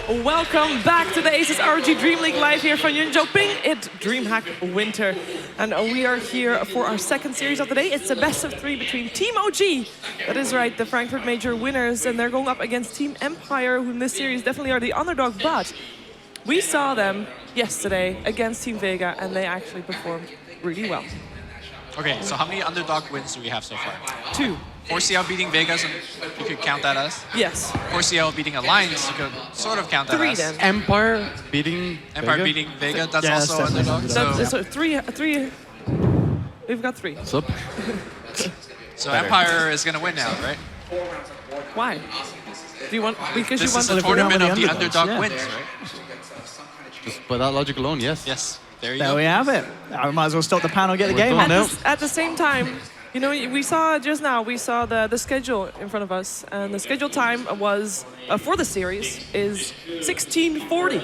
Welcome back to the ASUS ROG DreamLeague live here from Jönköping. It's DreamHack Winter. And we are here for our second series of the day. It's a best of 3 between Team OG, that is right, the Frankfurt Major winners, and they're going up against Team Empire, who in this series definitely are the underdog, but we saw them yesterday against Team Vega, and they actually performed really well. Okay, so how many underdog wins do we have so far? 2. 4CL beating Vegas, you could count that as? Yes. 4CL beating Alliance, you could sort of count that 3 as. then. Empire beating Empire beating Vega, that's also underdog. So 3. We've got 3. What's up? So Empire is going to win now, right? Why? Do you want? Because This you want is a tournament of the underdogs, underdog yeah. wins, right? Just by that logic alone, yes. Yes, there you There go. we have it. I might as well stop the panel, get the game on now. At the same time, you know, we saw just now, we saw the schedule in front of us, and the schedule time was, for the series, is 1620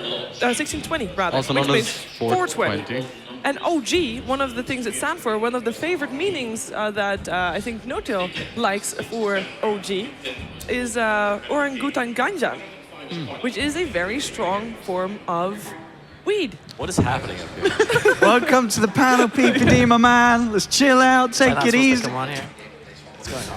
rather, Also which known means as 420. And OG, one of the things it stands for, one of the favorite meanings that I think Notil likes for OG, is orangutan ganja, which is a very strong form of weed. What is happening up here? Welcome to the panel, PPD, my man. Let's chill out, take it easy. Come on here. What's going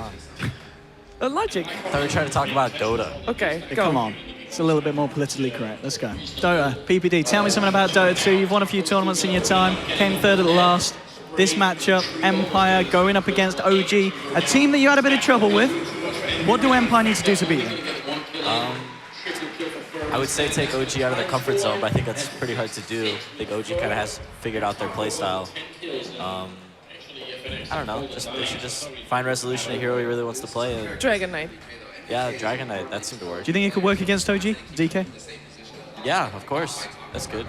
on? Logic. I thought we were trying to talk about Dota. Okay, go. Come on. It's a little bit more politically correct. Let's go. Dota, PPD, tell me something about Dota 2. You've won a few tournaments in your time, came third at the last. This matchup, Empire going up against OG, a team that you had a bit of trouble with. What do Empire need to do to beat them? I would say take OG out of their comfort zone, but I think that's pretty hard to do. I think OG kind of has figured out their play style. I don't know, they should just find Resolution, a hero he really wants to play. And Dragon Knight. yeah, Dragon Knight, that seemed to work. Do you think it could work against OG, DK? Yeah, of course. That's good.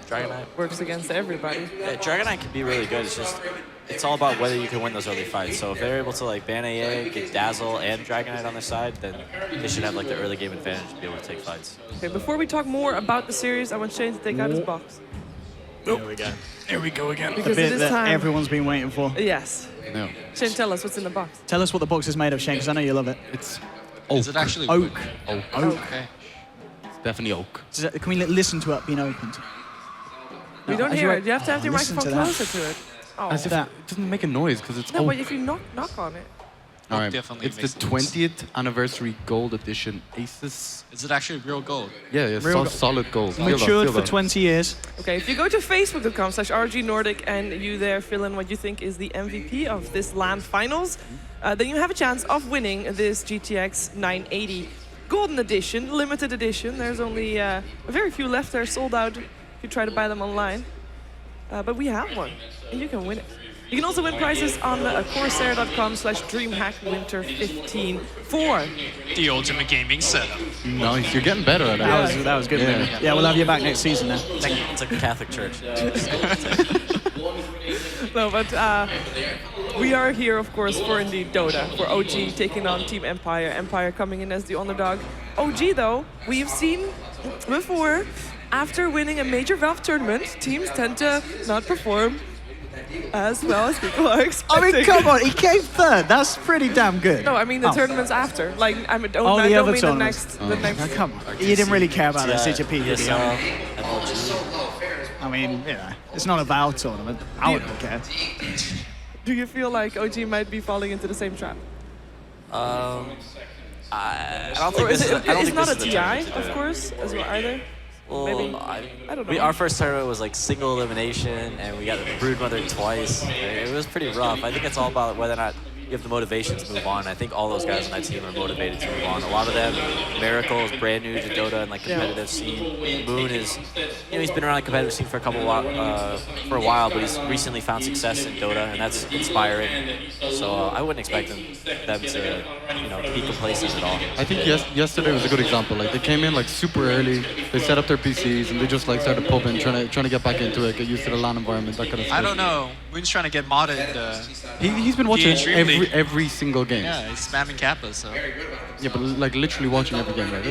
Dragon Knight. Works against everybody. Yeah, Dragon Knight can be really good. It's just, it's all about whether you can win those early fights. So if they're able to like ban AA, get Dazzle, and Dragon Knight on their side, then they should have like the early game advantage to be able to take fights. Okay, before we talk more about the series, I want Shane to take out his box. There we go. Here we go again. Because The it bit is that time. everyone's been waiting for. Yes. No. Shane, tell us what's in the box. Tell us what the box is made of, Shane, because I know you love it. It's Is it actually Oak. oak. Okay. It's definitely oak. Can we listen to it being opened? We don't as hear you- it. You have to have your listen microphone to that. closer to it. Oh. As if that. it doesn't make a noise because it's No, oak. but if you knock on it. All right. definitely It's the makes noise. 20th anniversary gold edition ASUS. Is it actually real gold? Yeah, yeah, Real gold. solid gold. Feel that, Matured feel for that. 20 years. Okay, if you go to facebook.com/RGNordic and you there fill in what you think is the MVP of this LAN finals, then you have a chance of winning this GTX 980 Golden Edition, limited edition. There's only a very few left. They're sold out if you try to buy them online. But we have one, and you can win it. You can also win prizes on corsair.com/DreamHackWinter15 for The ultimate gaming setup. Nice, you're getting better at it. That was good. Yeah. Man. Yeah, we'll have you back next season now. It's like the Catholic Church. No, but we are here, of course, for indeed Dota, for OG taking on Team Empire. Empire coming in as the underdog. OG, though, we've seen before, after winning a major Valve tournament, teams tend to not perform as well as people are I expecting. mean, come on, he came third. That's pretty damn good. No, I mean the Oh. tournaments after. Like, I don't the mean other the tournaments. next. The next. Now, come on. You didn't really care about this, did you, PPD? ESL, MLG. I mean, it's not a Valve tournament. I wouldn't care. Do you feel like OG might be falling into the same trap? I don't think Or is this is. it, I don't it's think not this a is the TI, tournament to do of it. course, as well, either? Well, Maybe. I don't know. Our first tournament was like single elimination, and we got Broodmother twice. It was pretty rough. I think it's all about whether or not you have the motivation to move on. I think all those guys on that team are motivated to move on. A lot of them, Miracle is brand new to Dota and like competitive scene. Moon is, he's been around the competitive scene for a while, but he's recently found success in Dota, and that's inspiring. So I wouldn't expect them to, be complacent at all. I think yesterday was a good example. Like they came in like super early, they set up their PCs and they just like started pubbing, trying to get back into it, get used to the LAN environment, that kind of stuff. I don't know. Moon's trying to get modded. He's been watching DreamLeague. every single game. Yeah, he's spamming Kappa, so. Yeah, but like literally watching every game, right?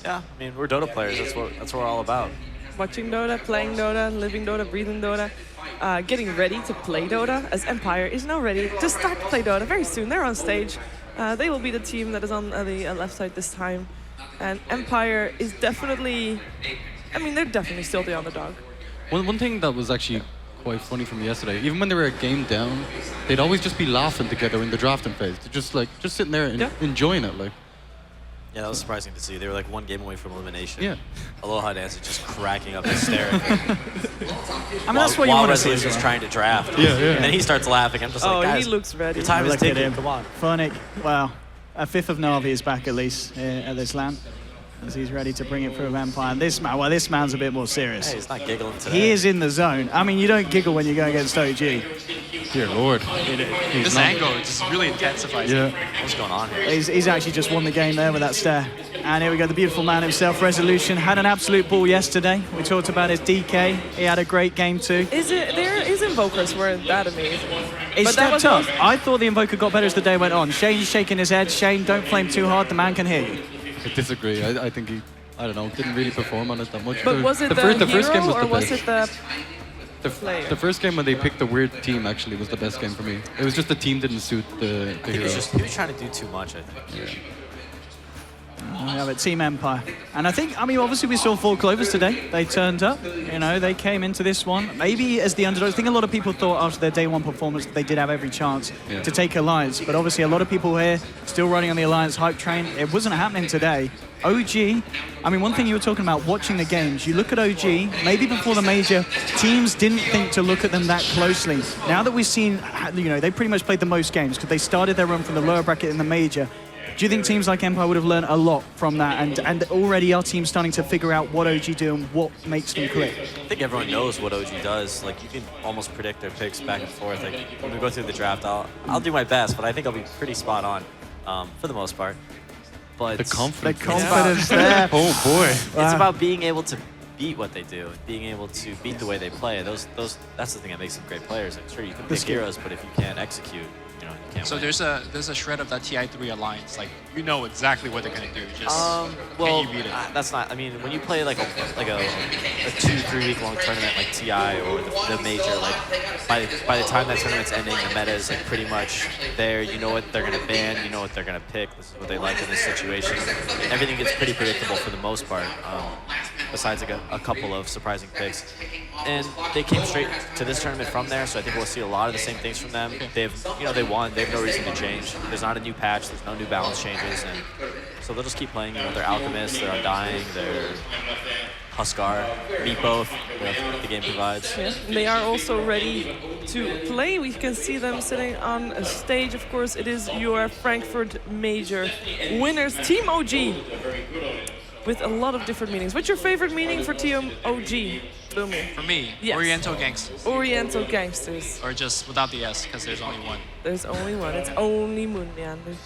Yeah, I mean we're Dota players. That's what we're all about. Watching Dota, playing Dota, living Dota, breathing Dota, getting ready to play Dota, as Empire is now ready to start to play Dota very soon. They're on stage. They will be the team that is on the left side this time. And Empire is definitely, I mean, they're definitely still the underdog. One thing that was actually quite funny from yesterday, even when they were a game down, they'd always just be laughing together in the drafting phase. They're just sitting there and enjoying it. Like. Yeah, that was surprising to see. They were like one game away from elimination. Yeah. Aloha Dance is just cracking up hysterically. I mean, that's what you want to see. Resolution is trying to draft. Yeah, yeah. And then he starts laughing. I'm just like, guys, he looks ready. your time is Look at ticking. him. Come on. Phonic, wow. A fifth of Na'Vi is back at least at this LAN, as he's ready to bring it through Empire. And this man, well, this man's a bit more serious. Hey, he's not giggling today. He is in the zone. I mean, you don't giggle when you go against OG. Dear Lord. This angle just really intensifies it. Yeah. What's going on here? He's actually just won the game there with that stare. And here we go, the beautiful man himself, Resolution, had an absolute ball yesterday. We talked about his DK. He had a great game too. His invokers weren't that amazing. He But that stepped was up. awesome. I thought the Invoker got better as the day went on. Shane's shaking his head. Shane, don't flame too hard. The man can hear you. I disagree. I think he, I don't know, didn't really perform on it that much. But was it the first game hero was or the was best. it the The, player? the first game when they picked the weird team actually was the best game for me. It was just the team didn't suit the He hero. was trying to do too much, I think. We have it, Team Empire. And I think, I mean, obviously we saw 4 Clovers today. They turned up, you know, they came into this one. Maybe as the underdogs. I think a lot of people thought after their day 1 performance that they did have every chance to take Alliance. But obviously a lot of people here still running on the Alliance hype train. It wasn't happening today. OG, I mean, one thing you were talking about, watching the games, you look at OG, maybe before the major, teams didn't think to look at them that closely. Now that we've seen, you know, they pretty much played the most games because they started their run from the lower bracket in the major. Do you think teams like Empire would have learned a lot from that? And already our team's starting to figure out what OG do and what makes them click? I think everyone knows what OG does. Like, you can almost predict their picks back and forth. Like, when we go through the draft, I'll do my best, but I think I'll be pretty spot on for the most part. But The confidence. The confidence there. Oh boy. it's about being able to beat what they do, being able to beat the way they play. That's the thing that makes them great players. Like, sure, you can pick heroes, but if you can't execute, you know, you can't So win. there's a shred of that TI3 alliance. Like, you know exactly what they're gonna do. Just well, can you beat it? that's not. I mean, when you play like a 2-3 week long tournament like TI or the major, like by the time that tournament's ending, the meta is like pretty much there. You know what they're gonna ban. You know what they're gonna pick. This is what they like in this situation. Everything gets pretty predictable for the most part. Besides like a couple of surprising picks, and they came straight to this tournament from there. So I think we'll see a lot of the same things from them. They've, you know, they won. They have no reason to change. There's not a new patch. There's no new balance changes, and so they'll just keep playing. You know, they're Alchemists, they're Undying, they're Huskar, beat both. What the game provides. Yeah. They are also ready to play. We can see them sitting on a stage. Of course, it is your Frankfurt Major winners, Team OG, with a lot of different meanings. What's your favorite meaning for Team OG, Lumi? For me, Yes. Oriental Gangsters. Oriental Gangsters. Or just without the S, because there's only one. There's only one. It's only Moonmeander.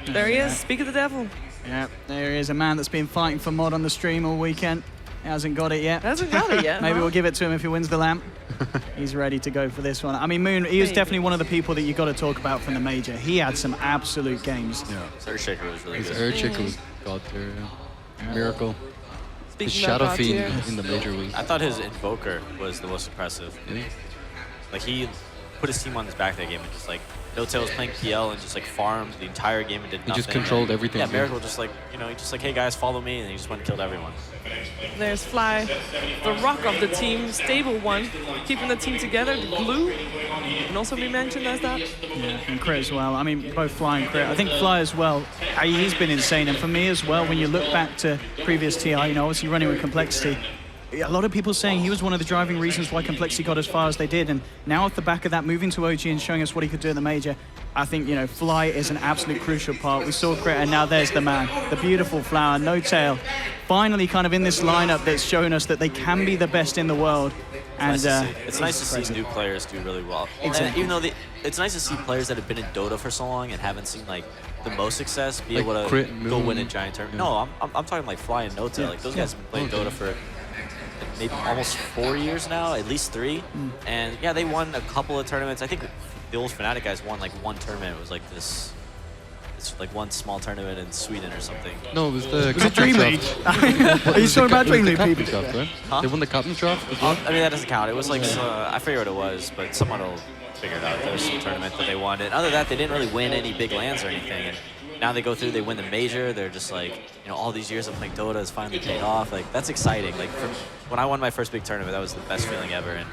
There he is. Speak of the devil. Yeah, there he is, a man that's been fighting for mod on the stream all weekend. He hasn't got it yet. Hasn't got it yet. Maybe huh? we'll give it to him if he wins the lamp. He's ready to go for this one. I mean, Moon, he was Maybe. definitely one of the people that you got to talk about from the major. He had some absolute games. Yeah. Earthshaker was really His good. Earthshaker was god tier. Yeah. Miracle. His Speaking of Shadow God Fiend tier. in the major was. I thought his Invoker was the most impressive. Yeah. Like, he put his team on his back that game and just like No-Tail was playing PL and just like farmed the entire game and did nothing. He just controlled everything. Yeah, Miracle just like, you know, he just like, hey guys, follow me, and he just went and killed everyone. There's Fly, the rock of the team, stable one, keeping the team together, the glue. Can also be mentioned as that. Yeah, and Crit as well. I mean, both Fly and Crit. I think Fly as well, he's been insane. And for me as well, when you look back to previous TI, you know, obviously running with Complexity, a lot of people saying he was one of the driving reasons why Complexity got as far as they did. And now off the back of that, moving to OG and showing us what he could do in the major, I think, you know, Fly is an absolute crucial part. We saw Crit, and now there's the man, the beautiful Flower, No-Tail, finally kind of in this lineup that's shown us that they can be the best in the world. And It's nice to see new players do really well. Exactly. And even though it's nice to see players that have been in Dota for so long and haven't seen like the most success be Like able to Crit, go Moon. win a giant tournament. No, I'm talking like Fly and No-Tail. Yeah. Like, those guys have been playing Dota for maybe almost 4 years now, at least 3. And yeah, they won a couple of tournaments. I think the old Fnatic guys won like one tournament. It was like this like one small tournament in Sweden or something. No, it was the. was it DreamLeague? Are you talking about DreamLeague, people? Draft, right? Huh? They won the captain's draft as well? I mean, that doesn't count. It was like, I forget what it was, but someone will figure it out. There was some tournament that they won. And other than that, they didn't really win any big lands or anything. And now they go through, they win the major. They're just like, you know, all these years of playing Dota has finally paid off. Like, that's exciting. Like, when I won my first big tournament, that was the best feeling ever. And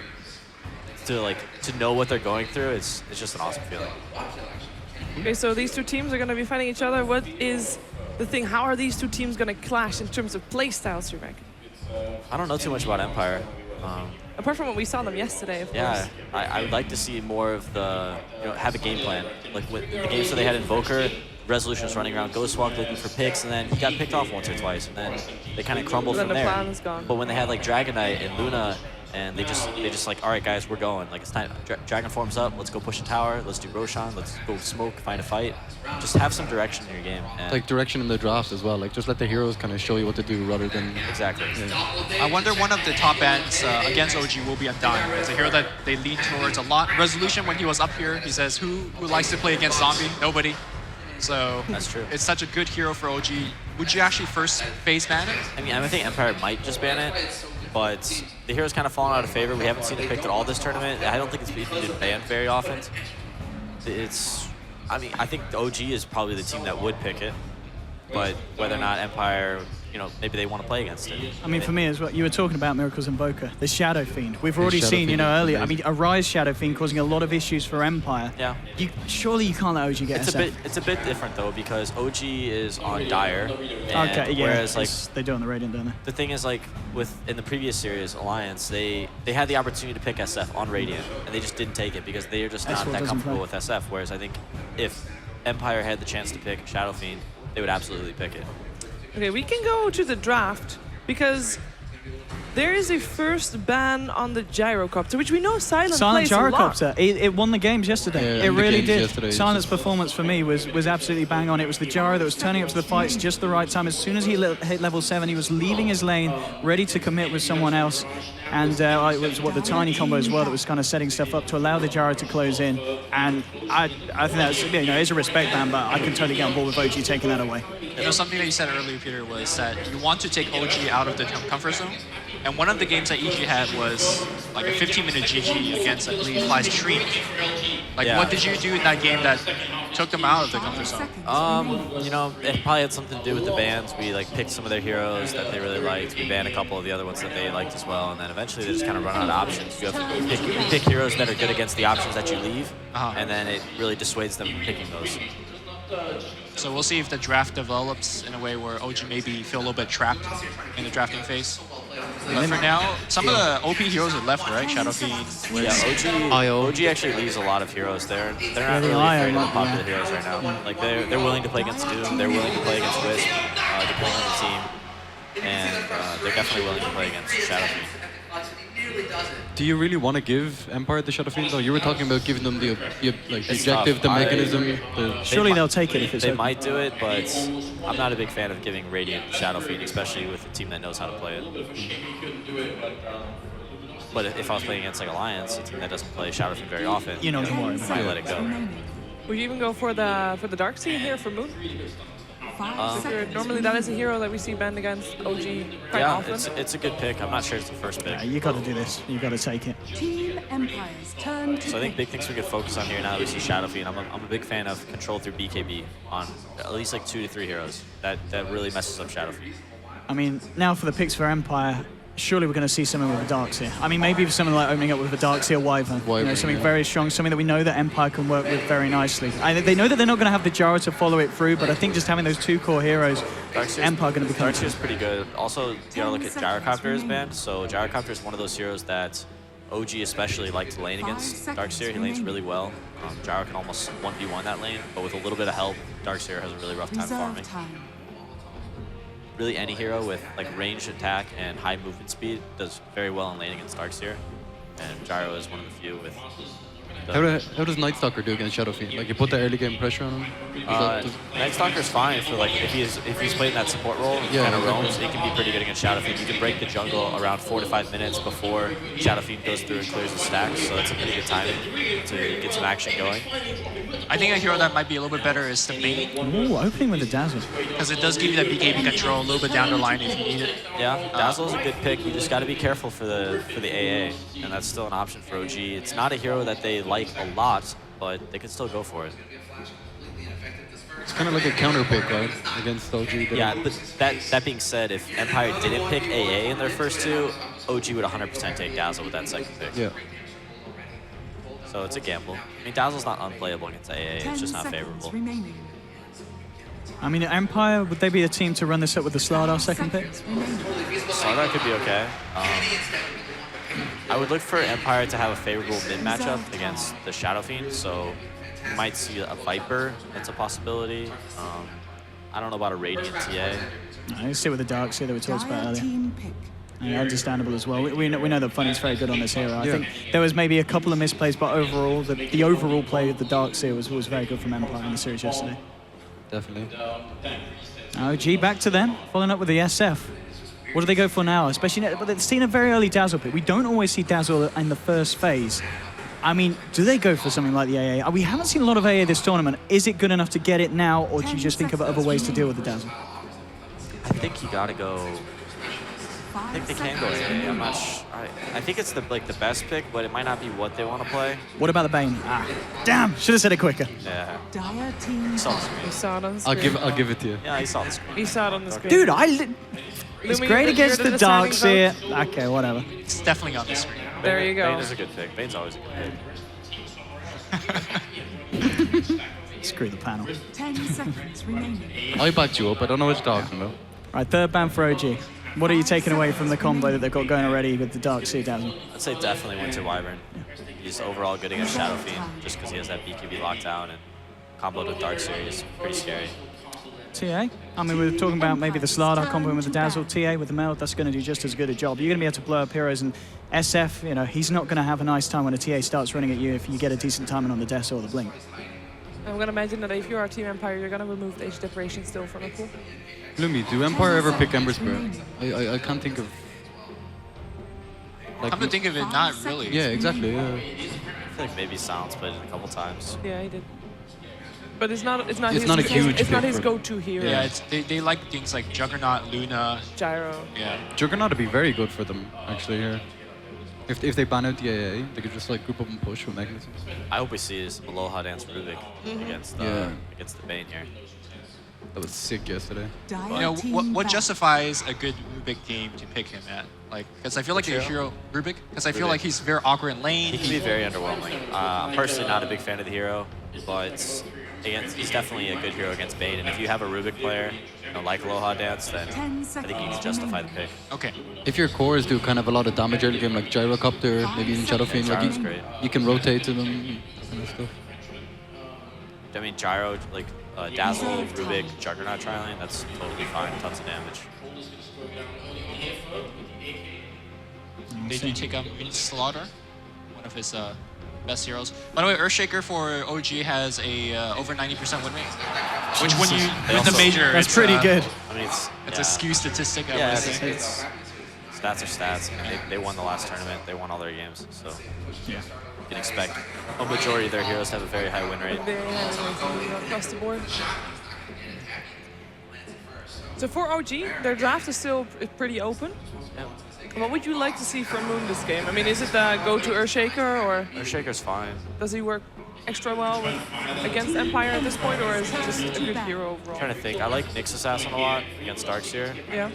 to know what they're going through, it's just an awesome feeling. Okay, so these two teams are going to be fighting each other. What is the thing? How are these two teams going to clash in terms of play styles, DreamHack? I don't know too much about Empire. Apart from what we saw them yesterday, of Yeah, course. I would like to see more of the, you know, have a game plan. Like with the games that they had Invoker, Resolution was running around Ghostwalk looking for picks, and then he got picked off once or twice, and then they kind of crumbled Then from the there. plan is gone. But when they had like Dragon Knight and Luna, and they just like, all right guys, we're going. Like, it's time. Dragon forms up. Let's go push a tower. Let's do Roshan. Let's go smoke, find a fight. Just have some direction in your game. And Like direction in the draft as well. Like just let the heroes kind of show you what to do rather than. exactly. I wonder one of the top ends against OG will be Undying. It's a hero that they lean towards a lot. Resolution, when he was up here, he says, who likes to play against Zombie? Nobody. So That's true. it's such a good hero for OG. Would you actually first phase ban it? I mean, I think Empire might just ban it, but the hero's kind of fallen out of favor. We haven't seen it picked at all this tournament. I don't think it's been banned very often. I mean, I think OG is probably the team that would pick it, but whether or not Empire, you know, maybe they want to play against it. I mean, for me as well, you were talking about Miracle's Invoker, the Shadow Fiend. We've already Shadow seen, you Fiend know, is earlier. I amazing. mean, a Rise Shadow Fiend causing a lot of issues for Empire. Yeah. Surely you can't let OG get It's SF. a bit different though, because OG is on Dire. And Okay, yeah. Whereas like they do it on the Radiant, don't they? the thing is, like in the previous series Alliance, they had the opportunity to pick SF on Radiant, and they just didn't take it because they are just not S4 that doesn't comfortable play. with SF. Whereas I think if Empire had the chance to pick Shadow Fiend, they would absolutely pick it. Okay, we can go to the draft because there is a first ban on the Gyrocopter, which we know Silent Silent plays a lot. Gyrocopter. It won the games yesterday. Yeah, It in the really games did. yesterday, it's Silent's just- performance for me was absolutely bang on. It was the Gyro that was turning up to the fights just the right time. As soon as he hit level 7, he was leaving his lane, ready to commit with someone else. And it was the tiny combo as well that was kind of setting stuff up to allow the Gyro to close in. And I think that's, you know, it's a respect ban, but I can totally get on board with OG taking that away. You know, something that you said earlier, Peter, was that you want to take OG out of the comfort zone. And one of the games that EG had was like a 15-minute GG against, I believe, Fly's Stream. Like, Yeah. what did you do in that game that took them out of the comfort zone? You know, it probably had something to do with the bans. We like picked some of their heroes that they really liked. We banned a couple of the other ones that they liked as well, and then eventually they just kind of run out of options. You pick heroes that are good against the options that you leave, and then it really dissuades them from picking those. So we'll see if the draft develops in a way where OG maybe feel a little bit trapped in the drafting phase. But for now, some of the OP heroes are left, right? Shadow Fiend, Yeah, OG actually leaves a lot of heroes there. They're not the really Io, afraid of the yeah. popular heroes right now. Like they're willing to play against Doom, they're willing to play against Wisp, depending on the team, and they're definitely willing to play against Shadow Fiend. Do you really want to give Empire the Shadow Fiend though? You were talking about giving them the It's objective, tough. the mechanism. Surely might- they'll take it if it's They open. might do it, but I'm not a big fan of giving Radiant Shadow Fiend, especially with a team that knows how to play it. But if I was playing against like Alliance, a team that doesn't play Shadow Fiend very often, You know what I'm worried I about. might let it go. Would you even go for the Darkseid here for Moon? Normally that is a hero that we see banned against OG quite Yeah, often. it's a good pick. I'm not sure it's the first pick. Yeah, you got to do this. You got to take it. Team Empire's turn to So I think big things we could focus on here now that we see Shadow Fiend. I'm a big fan of control through BKB on at least like 2 to 3 heroes. That really messes up Shadow Fiend. I mean, now for the picks for Empire, surely we're going to see something with a Darkseer. I mean, maybe something like opening up with a Darkseer Wyvern. You know, Wyvern, something yeah. very strong, something that we know that Empire can work with very nicely. They know that they're not going to have the Gyro to follow it through, but I think just having those 2 core heroes, Empire going to become... Darkseer's pretty good. Also, you gotta look at Gyrocopter as banned. So Gyrocopter is one of those heroes that OG especially like to lane against. Darkseer, he lanes really well. Gyro can almost 1v1 that lane, but with a little bit of help, Darkseer has a really rough time reserve farming. time. Really any hero with like ranged attack and high movement speed does very well in lane against Darkseer. And Gyro is one of the few with How does Night Stalker do against Shadow Fiend? Like you put the early game pressure on him? Night Stalker's fine for like if he's playing that support role and Yeah, kind of exactly. roams, he can be pretty good against Shadow Fiend. You can break the jungle around 4 to 5 minutes before Shadow Fiend goes through and clears the stacks, so that's a pretty good timing to get some action going. I think a hero that might be a little bit better is the Bane, Ooh, opening with the Dazzle. because it does give you that BKB control a little bit down the line if you need it. Yeah, Dazzle's a good pick. You just got to be careful for the AA, and that's still an option for OG. It's not a hero that they like a lot, but they can still go for it. kind of like a counter pick, right, against OG. Yeah, but that being said, if Empire didn't pick AA in their first two, OG would 100% take Dazzle with that second pick. Yeah. So it's a gamble. I mean, Dazzle's not unplayable against AA, it's just not favorable. Remaining. I mean, Empire, would they be a team to run this up with the Slardar second pick? Slardar could be okay. I would look for Empire to have a favorable mid matchup against the Shadow Fiend, so you might see a Viper, that's a possibility. I don't know about a Radiant TA. No, let's see with the Darkseer that we talked about Dire earlier. team pick. Yeah, understandable as well. We know that Funny's very good on this hero. I think there was maybe a couple of misplays, but overall, the overall play of the Darkseer was very good from Empire in the series yesterday. Definitely. OG back to them, following up with the SF. What do they go for now? Especially, but they've seen a very early Dazzle pick. We don't always see Dazzle in the first phase. I mean, do they go for something like the AA? We haven't seen a lot of AA this tournament. Is it good enough to get it now, or do you just think of other ways to deal with the Dazzle? I think you gotta go. I think they can go AA. I'm not sure. I think it's the best pick, but it might not be what they want to play. What about the Bane? Ah, damn! Should have said it quicker. Yeah. Dire team. Saw the screen. You saw it on the screen. I'll give it to you. Yeah, he saw the screen. You saw it on the screen. Dude, it's Lumi, great you're against the deciding Darkseer. Okay, whatever. It's definitely on the screen. There you go. Bane is a good pick. Bane's always a good pick. Screw the panel. 10 seconds remaining. I backed you up. I don't know what you're talking about. Right, third ban for OG. What are you taking away from the combo that they've got going already with the Darkseer Dazzle? I'd say definitely Winter Wyvern. He's overall good against Shadow Fiend, just because he has that BKB lockdown and comboed with Darkseer is pretty scary. TA? I mean, we were talking about maybe the Slardar combo with the Dazzle. TA with the Meld, that's going to do just as good a job. You're going to be able to blow up heroes, and SF, you know, he's not going to have a nice time when a TA starts running at you if you get a decent timing on the Death or the Blink. I'm going to imagine that if you are Team Empire, you're going to remove the Age Decoration still from the pool. Lumi, do Empire ever pick Ember Spirit? I can't think of... Come to think of it, not really. Yeah, exactly, yeah. I feel like maybe Silence played it a couple times. Yeah, he did. But it's not It's his, not a huge it's not pick his for- go-to hero. Yeah, they like things like Juggernaut, Luna. Gyro. Yeah. Juggernaut would be very good for them, actually, here. If they ban out the AA, they could just like group up and push with mechanisms. I hope we see some Aloha Dance Rubik against the Bane here. That was sick yesterday. Dire You know, team what back. justifies a good Rubik game to pick him at? Like, because I feel like the hero Rubik, because I feel like he's very awkward in lane. He can be very underwhelming. I'm personally not a big fan of the hero, but he's definitely a good hero against Bane. And if you have a Rubik player, like Aloha Dance, then 10 I think you seconds can justify the remaining. pick. Okay. If your cores do kind of a lot of damage early game, like Gyrocopter, maybe even Shadow Fiend, like Gyro's great. you can rotate to them and kind of stuff. I mean, Gyro, like Dazzle, Rubik, Juggernaut Tri-Lane, that's totally fine. Tons of damage. Did you take Slaughter, one of his best heroes? By the way, Earthshaker for OG has a over 90% win rate, which when you win the major, That's it's, pretty good. I mean, It's a skew statistic, I Yeah, would say. it's stats are stats. I mean, they won the last tournament. They won all their games, so Yeah. you can expect a majority of their heroes have a very high win rate. Very high across the board. So for OG, their draft is still pretty open. Yeah. What would you like to see from Moon this game? I mean, is it the go-to Earthshaker, or Earthshaker's fine. does he work extra well against Empire at this point, or is it just a good hero I'm overall? trying to think. I like Nyx Assassin a lot against Darkseer. Yeah.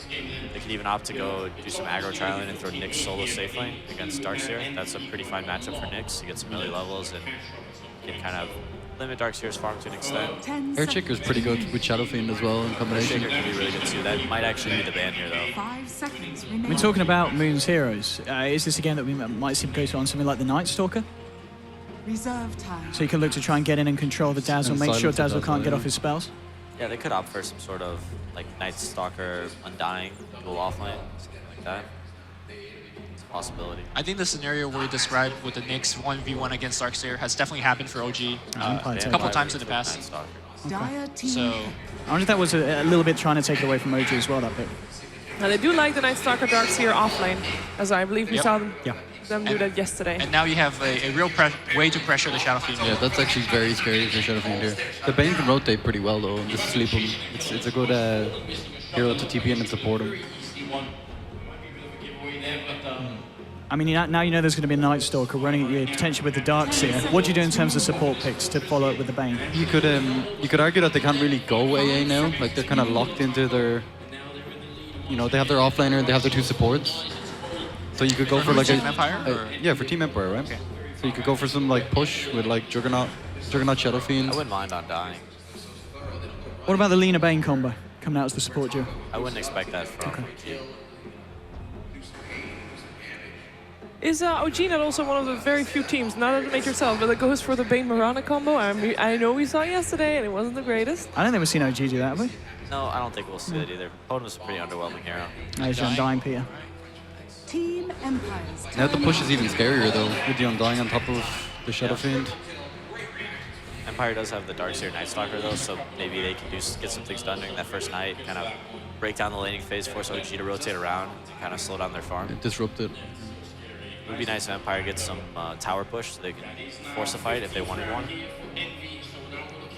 They could even opt to go do some aggro Tri-Lane and throw Nyx solo safe lane against Darkseer. That's a pretty fine matchup for Nyx. You get some melee levels and you can kind of limit Darkseer's farm to an extent. 10 Airchecker's pretty good with Shadow Fiend as well in combination. Earthshaker can be really good too. That might actually be the ban here though. 5 seconds remaining. We're talking about Moon's heroes. Is this a game that we might see go to on something like the Night Stalker? Reserve time. So you can look to try and get in and control the Dazzle, And make sure silence the Dazzle Dazzle, can't get yeah. off his spells? Yeah, they could opt for some sort of like Night Stalker, Undying, dual offlane, something like that. It's a possibility. I think the scenario where you described with the Nyx 1v1 against Darkseer has definitely happened for OG Empire a too. couple times in the Night past. Stalker. Dire team. So I wonder if that was a little bit trying to take it away from OG as well, that pick. Now they do like the Night Stalker Darkseer offlane, as I believe we Yep. saw them, Yeah. do that yesterday. and now you have a real way to pressure the Shadow Fiend. Yeah, that's actually very scary for Shadow Fiend here. The Bane can rotate pretty well though, and just sleep him. It's a good hero to TP in and support him. I mean, now you know there's going to be a Night Stalker running at you, potentially with the Darkseer. What do you do in terms of support picks to follow up with the Bane? You could argue that they can't really go AA now. Like they're kind of locked into their, you know, they have their offlaner and they have their 2 supports. So you could go for like Team Empire? yeah, for Team Empire, right? Okay. So you could go for some like push with like Juggernaut Shadow Fiend. I wouldn't mind on dying. What about the Lina Bane combo coming out as the support duo? I wouldn't expect that from OG. Is OG not also one of the very few teams, not to make yourself, but that goes for the Bane Mirana combo? I know we saw it yesterday and it wasn't the greatest. I don't think we've seen OG do that, have we? No, I don't think we'll see it either. Potem is a pretty underwhelming hero. There's your Undying Peter. Team Empire's Now the turn. push is even scarier though, with the Undying on top of the Shadow Fiend. Empire does have the Darkseer Night Stalker though, so maybe they can get some things done during that first night, kind of break down the laning phase, force OG to rotate around, kind of slow down their farm. Disrupt it. It would be nice if Empire gets some tower push so they can force a fight if they wanted one.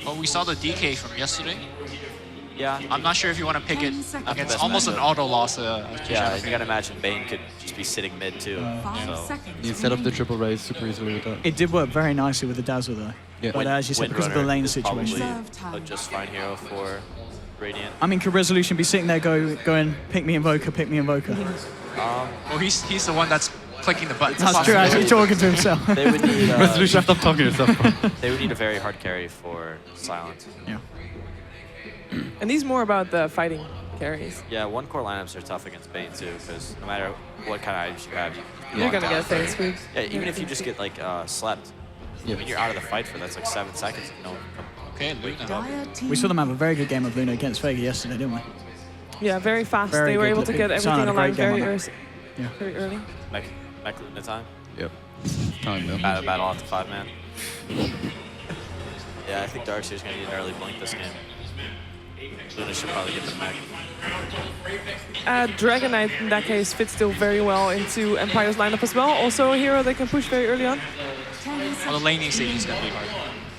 Well, we saw the DK from yesterday. Yeah, I'm not sure if you want to pick it 10 seconds. against Best almost an matchup. auto loss. yeah, you gotta imagine Bane could just be sitting mid too. 5 So seconds. You set up the remaining. triple raise super easily with that. It did work very nicely with the Dazzle though. Yeah. But as you said, because of the Windrunner lane is situation. probably Reserve time. a just fine hero for Radiant. I mean, could Resolution be sitting there going, pick me Invoker, pick me Invoker? Well, he's the one that's clicking the buttons. That's true, actually talking to himself. They would need Resolution, stop talking to yourself, bro. they would need a very hard carry for Silence. Yeah. And these more about the fighting carries. Yeah, 1-core lineups are tough against Bane too, because no matter what kind of items you have, You're locked gonna down get for- face scoops. Yeah, even if you just get like slept, I mean, you're out of the fight for that's like 7 seconds. If no one comes. Okay, Luna. Dire team We saw them have a very good game of Luna against Vega yesterday, didn't we? Yeah, very fast. Very They were good. able to get Son everything had a great aligned game very on early. that. Yeah. Very early. Mech Luna time. Yep. Time though. Battle off the 5-man. Yeah, I think Darkseer's gonna need an early blink this game. Luna should probably get the mech. Dragon Knight in that case fits still very well into Empire's lineup as well. Also a hero they can push very early on. 10 Well, the seconds. laning stage is gonna be hard.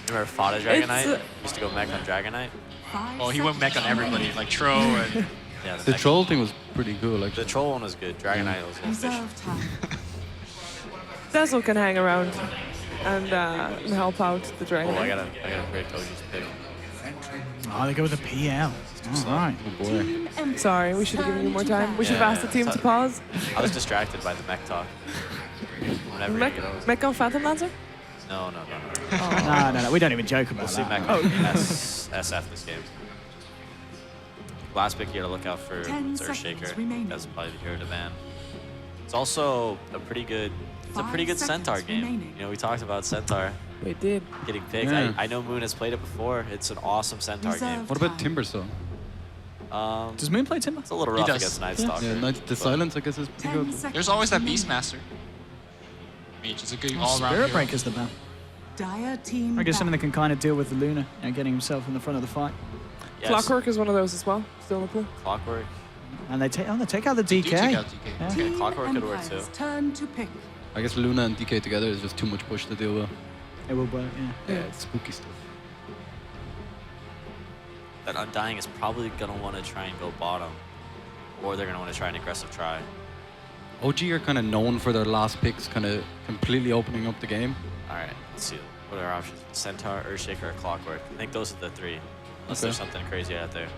Remember Fada Dragon Knight? It's, Used to go mech on Dragon Knight. 5 Well, he went mech on seconds everybody, remaining. like Tro and Yeah, The mech- troll thing was pretty cool, The actually. troll one was good. Dragon Knight was a little fish. Reserve time. Dazzle can hang around and help out the Dragon Oh, I Knight. gotta predict OG's pick. Oh, they go with the PL. All right. Oh boy. Team Empire's Sorry, we should have given you more time. We should have Yeah, asked the team so- to pause. I was distracted by the mech talk. Whenever Mech, you get those. Mech on Phantom Lancer? No. No, we don't even joke about We'll see that. mech on SF this game. Last pick here to look out for 10 is seconds Earthshaker. remaining. That's probably the hero to ban. It's also a pretty good. It's a 5 pretty good Centaur seconds game. remaining. You know, we talked about Centaur We did. getting picked. Yeah. I know Moon has played it before. It's an awesome Centaur game. Reserve What about time. Timbersaw? Does Moon play Timber? It's a little He rough does. against Night Yeah. Stalker. Yeah, the but silence I guess is pretty 10 good. seconds there's always that remaining. Beastmaster. Mage is a good all-around Spirit hero. Breaker's the ban. Dire team. I guess something that battle. can kind of deal with the Luna and getting himself in the front of the fight. Yes, Clockwork is one of those as well. Still in the pool. Clockwork. And they take out the Do DK. take out DK. Yeah. Team Clockwork could work Empire's too. turn to pick. I guess Luna and DK together is just too much push to deal with. It will work, yeah. Yeah, it's spooky stuff. That Undying is probably gonna want to try and go bottom, or they're gonna want to try an aggressive try. OG are kind of known for their last picks, kind of completely opening up the game. All right, let's see. What are our options? Centaur, Earthshaker, or Clockwork? I think those are the three. Unless Okay. there's something crazy out there.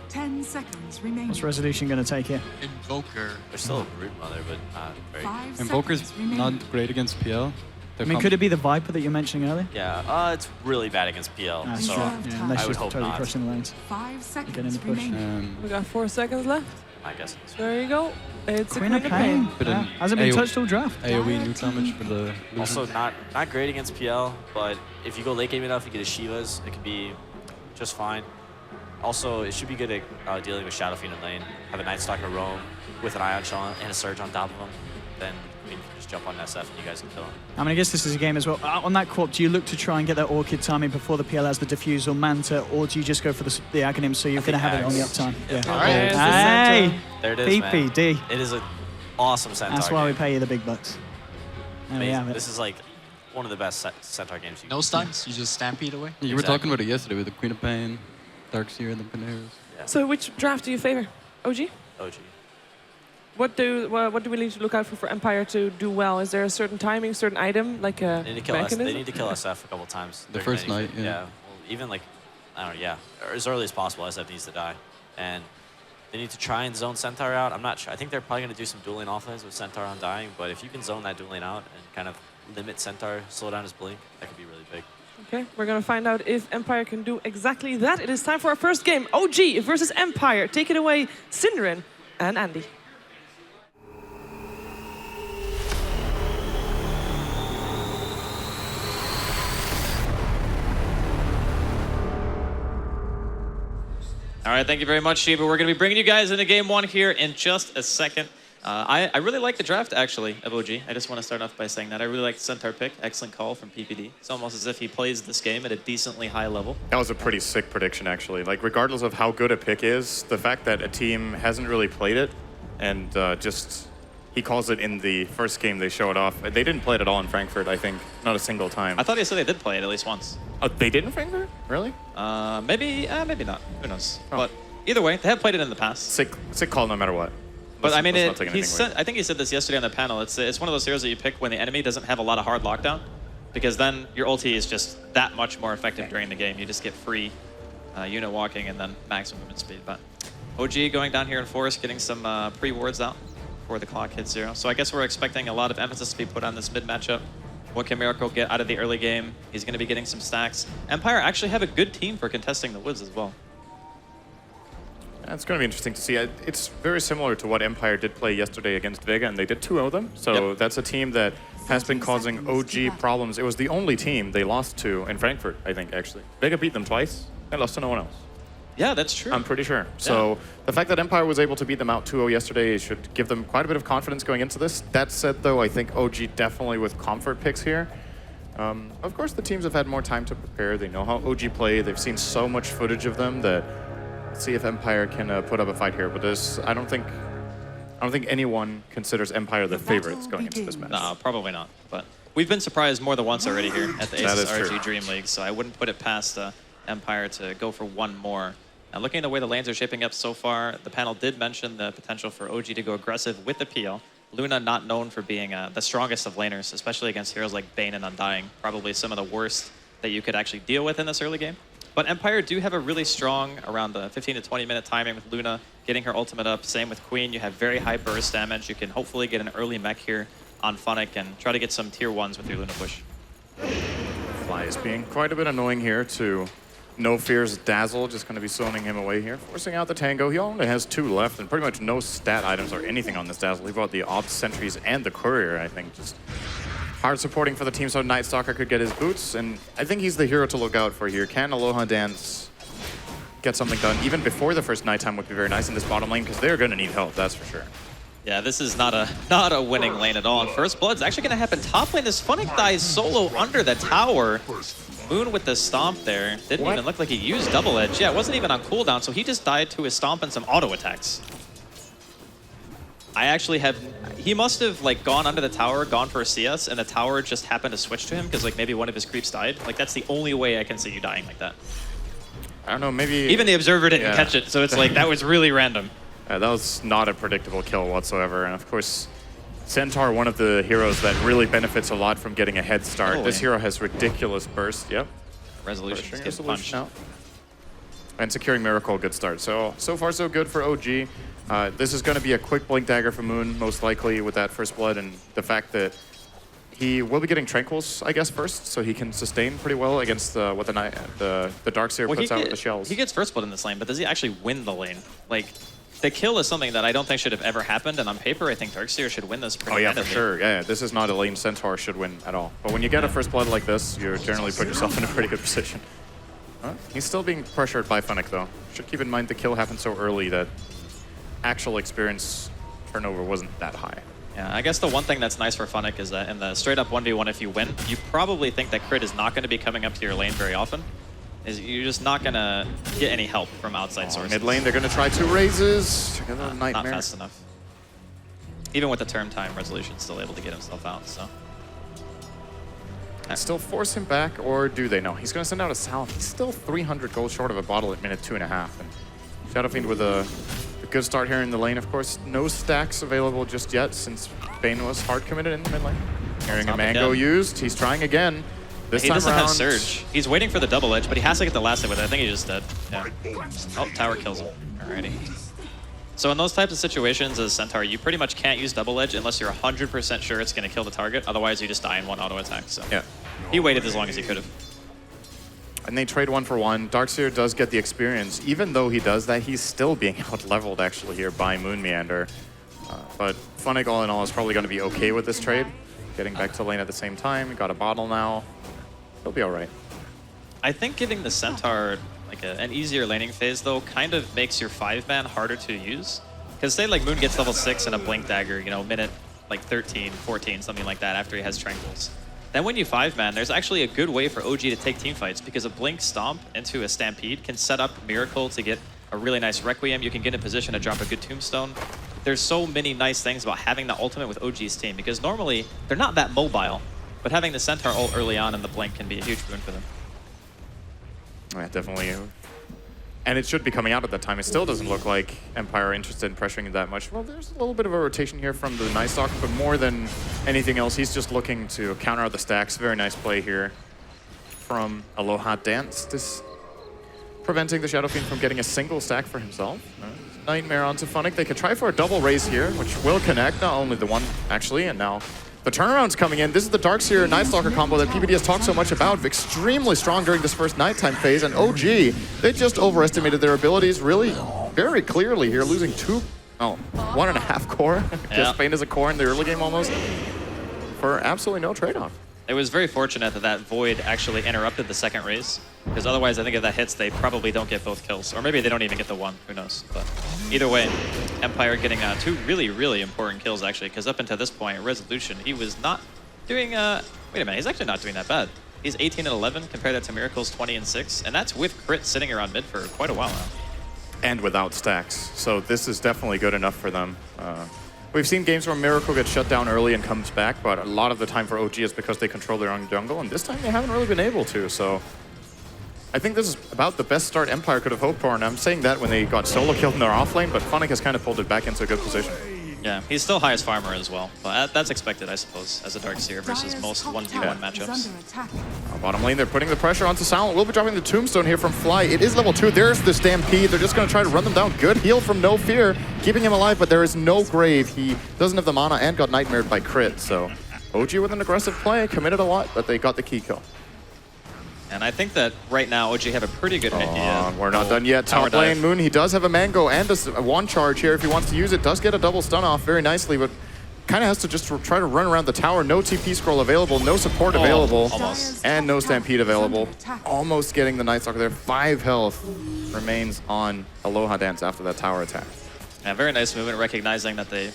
10 seconds remaining. What's Resolution going to take here? Invoker. There's still a Brood Mother, but not very. 5 Invoker's seconds remaining. not great against PL. I mean, could it be the Viper that you're mentioning earlier? Yeah, it's really bad against PL. That's so true. Reserve Yeah, time. unless I you're would hope totally not. crushing the lanes. 5 in seconds the push. remaining. We got 4 seconds left. I guess. It's There you go. It's Queen a of Queen of Pain. Pain. But Yeah. then Hasn't been AO touched all draft. AoE nuke damage for the Luna. also not great against PL, but if you go late game enough, you get a Shivas, it can be just fine. Also, it should be good at dealing with Shadow Fiend in lane. Have a Night Stalker roam with an Ion Shot and a Surge on top of him. Then I mean, you can just jump on SF and you guys can kill him. I mean, I guess this is a game as well. On that co-op, do you look to try and get that Orchid timing before the PL has the Diffuse or Manta, or do you just go for the Aghanim so you're I going to think have it on the Axe. uptime? Yeah. All right. There's the Hey! center. There it is, man. PPD. It is an awesome Centaur That's why we game. pay you the big bucks. There we Amazing. have it. This is like one of the best Centaur games you can No stuns. You just stampede away. You were Exactly. talking about it yesterday with the Queen of Pain, Darkseer, and the Paneras. Yeah. So which draft do you favor? OG? OG. What do we need to look out for Empire to do well? Is there a certain timing, certain item, like a mechanism? They need to kill SF a couple times. The first night, yeah. Well, even like, I don't know, yeah, or as early as possible, SF needs to die. And they need to try and zone Centaur out. I'm not sure. I think they're probably going to do some dueling offense with Centaur on dying, but if you can zone that dueling out and kind of limit Centaur, slow down his blink, that could be really big. Okay, we're going to find out if Empire can do exactly that. It is time for our first game. OG versus Empire. Take it away, Synderen and Andy. All right, thank you very much, Shiba. We're going to be bringing you guys into game one here in just a second. I really like the draft, actually, of OG. I just want to start off by saying that. I really like the Centaur pick. Excellent call from PPD. It's almost as if he plays this game at a decently high level. That was a pretty sick prediction, actually. Like, regardless of how good a pick is, the fact that a team hasn't really played it and he calls it in the first game they show it off. They didn't play it at all in Frankfurt, I think. Not a single time. I thought they said they did play it at least once. Oh, they did in Frankfurt? Really? Maybe not. Who knows? Oh. But either way, they have played it in the past. Sick call no matter what. But I mean, I think he said this yesterday on the panel. It's one of those heroes that you pick when the enemy doesn't have a lot of hard lockdown, because then your ulti is just that much more effective during the game. You just get free unit walking and then maximum movement speed. But OG going down here in Forest, getting some pre-wards out before the clock hits 0. So I guess we're expecting a lot of emphasis to be put on this mid matchup. What can Miracle get out of the early game? He's going to be getting some stacks. Empire actually have a good team for contesting the woods as well. It's going to be interesting to see. It's very similar to what Empire did play yesterday against Vega, and they did 2-0 them. So that's a team that has been causing OG problems. It was the only team they lost to in Frankfurt, I think, actually. Vega beat them twice. They lost to no one else. Yeah, that's true. I'm pretty sure. So the fact that Empire was able to beat them out 2-0 yesterday should give them quite a bit of confidence going into this. That said, though, I think OG definitely with comfort picks here. Of course, the teams have had more time to prepare. They know how OG play. They've seen so much footage of them that let's see if Empire can put up a fight here. But this, I don't think anyone considers Empire the favorites going into this match. No, probably not. But we've been surprised more than once already here at the ASUS ROG DreamLeague, so I wouldn't put it past Empire to go for one more. Now, looking at the way the lanes are shaping up so far, the panel did mention the potential for OG to go aggressive with the PL. Luna not known for being the strongest of laners, especially against heroes like Bane and Undying. Probably some of the worst that you could actually deal with in this early game. But Empire do have a really strong, around the 15 to 20 minute timing with Luna getting her ultimate up. Same with Queen. You have very high burst damage. You can hopefully get an early mech here on Funnick and try to get some tier 1s with your Luna push. Fly is being quite a bit annoying here to No Fear's Dazzle, just going to be zoning him away here, forcing out the Tango. He only has 2 left and pretty much no stat items or anything on this Dazzle. He brought the Ops Sentries and the Courier, I think. Just hard supporting for the team so Night Stalker could get his boots, and I think he's the hero to look out for here. Can Aloha Dance get something done even before the first nighttime would be very nice in this bottom lane, because they're going to need help, that's for sure. Yeah, this is not a winning lane at all. And First Blood's actually going to happen top lane as Funnick dies solo under the tower. Moon with the stomp there. Didn't even look like he used double edge. Yeah, it wasn't even on cooldown, so he just died to his stomp and some auto attacks. I actually have... He must have like gone under the tower, gone for a CS, and the tower just happened to switch to him because like maybe one of his creeps died. Like that's the only way I can see you dying like that. I don't know, maybe... Even the observer didn't catch it, so it's like that was really random. That was not a predictable kill whatsoever, and of course, Centaur, one of the heroes that really benefits a lot from getting a head start. Totally. This hero has ridiculous burst, Resolution gets punched. Now. And securing Miracle, good start. So far so good for OG. This is going to be a quick Blink Dagger for Moon, most likely, with that First Blood, and the fact that he will be getting Tranquils, I guess, first, so he can sustain pretty well against what the Darkseer puts out with the shells. He gets First Blood in this lane, but does he actually win the lane? Like, the kill is something that I don't think should have ever happened, and on paper, I think Darkseer should win this pretty handedly. For sure. Yeah, this is not a lane Centaur should win at all. But when you get a First Blood like this, you generally put yourself in a pretty good position. He's still being pressured by Funnick, though. Should keep in mind the kill happened so early that actual experience turnover wasn't that high. Yeah, I guess the one thing that's nice for Funnick is that in the straight-up 1v1, if you win, you probably think that crit is not going to be coming up to your lane very often. You're just not going to get any help from outside sources. Mid lane, they're going to try 2 raises. Not fast enough. Even with the turn time, Resolution's still able to get himself out, so. Still force him back, or do they? No, he's going to send out a Salve. He's still 300 gold short of a bottle at minute 2.5. And Shadow Fiend with the good start here in the lane, of course. No stacks available just yet since Bane was hard committed in the mid lane. Hearing a mango used, he's trying again. This He time doesn't around, have Surge. He's waiting for the double edge, but he has to get the last hit with it. I think he just dead. Yeah. Oh, tower kills him. Alrighty. So in those types of situations as Centaur, you pretty much can't use double edge unless you're 100% sure it's going to kill the target. Otherwise, you just die in one auto attack. So yeah. He waited as long as he could have. And they trade 1-for-1. Darkseer does get the experience. Even though he does that, he's still being out-leveled actually here by Moon Meander. But Funnick, all in all, is probably going to be okay with this trade. Getting back to lane at the same time. Got a bottle now. He'll be all right. I think giving the Centaur like an easier laning phase, though, kind of makes your 5-man harder to use. Because say like Moon gets level 6 and a Blink Dagger, you know, minute like 13, 14, something like that after he has Tranquils. Then when you 5-man, there's actually a good way for OG to take team fights because a Blink Stomp into a Stampede can set up Miracle to get a really nice Requiem. You can get in position to drop a good Tombstone. There's so many nice things about having the ultimate with OG's team because normally they're not that mobile, but having the Centaur ult early on in the Blink can be a huge boon for them. Yeah, definitely. And it should be coming out at that time. It still doesn't look like Empire are interested in pressuring it that much. Well, there's a little bit of a rotation here from the Night Stalker, but more than anything else, he's just looking to counter out the stacks. Very nice play here from Aloha Dance. This preventing the Shadow Fiend from getting a single stack for himself. Nightmare onto Funnick. They could try for a double raise here, which will connect. Not only the one, actually, and now the turnaround's coming in. This is the Darkseer Night Stalker combo that PPD has talked so much about. Extremely strong during this first nighttime phase, and OG, they just overestimated their abilities really very clearly here, losing 1.5 core. Because Bane is a core in the early game almost, for absolutely no trade-off. It was very fortunate that that Void actually interrupted the second raise, because otherwise I think if that hits, they probably don't get both kills. Or maybe they don't even get the one, who knows. But either way, Empire getting 2 really, really important kills actually, because up until this point, Resolution, he was not doing, wait a minute, he's actually not doing that bad. He's 18 and 11, compare that to Miracle's 20 and 6, and that's with crit sitting around mid for quite a while now. And without stacks, so this is definitely good enough for them. We've seen games where Miracle gets shut down early and comes back, but a lot of the time for OG is because they control their own jungle, and this time they haven't really been able to, so I think this is about the best start Empire could have hoped for, and I'm saying that when they got solo killed in their offlane, but Funnick has kind of pulled it back into a good position. Yeah, he's still highest farmer as well, but that's expected, I suppose, as a Darkseer versus most 1v1 matchups. Bottom lane, they're putting the pressure onto Silent. We'll be dropping the Tombstone here from Fly. It is level 2. There's the Stampede. They're just going to try to run them down. Good heal from No Fear, keeping him alive, but there is no grave. He doesn't have the mana and got nightmared by crit, so OG with an aggressive play, committed a lot, but they got the key kill. And I think that right now, OG have a pretty good idea. We're not done yet. Top lane, Moon, he does have a Mango and a one charge here if he wants to use it. Does get a double stun off very nicely, but kind of has to just try to run around the tower. No TP scroll available, no support available, and no Stampede available. Almost getting the Night Stalker there. 5 health remains on Aloha Dance after that tower attack. Yeah, very nice movement, recognizing that they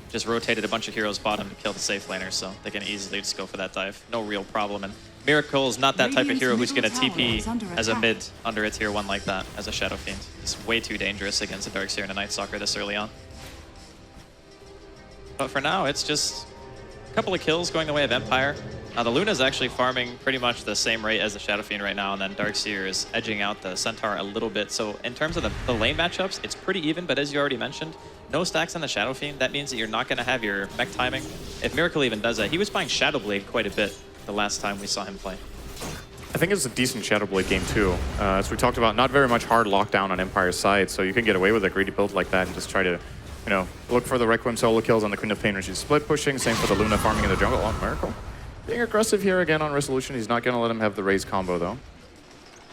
just rotated a bunch of heroes bottom to kill the safe laner, so they can easily just go for that dive. No real problem. And Miracle is not that type of hero who's going to TP as a mid under a tier 1 like that, as a Shadow Fiend. It's way too dangerous against a Darkseer and a Night Stalker this early on. But for now, it's just a couple of kills going the way of Empire. The Luna's actually farming pretty much the same rate as the Shadow Fiend right now, and then Darkseer is edging out the Centaur a little bit. So in terms of the lane matchups, it's pretty even, but as you already mentioned, no stacks on the Shadow Fiend. That means that you're not going to have your mech timing. If Miracle even does that, he was buying Shadow Blade quite a bit the last time we saw him play. I think it's a decent Shadow Blade game too. As we talked about, not very much hard lockdown on Empire's side, so you can get away with a greedy build like that and just try to, you know, look for the Requiem solo kills on the Queen of Pain when she's split pushing. Same for the Luna farming in the jungle on Miracle. Being aggressive here again on Resolution. He's not going to let him have the raise combo though.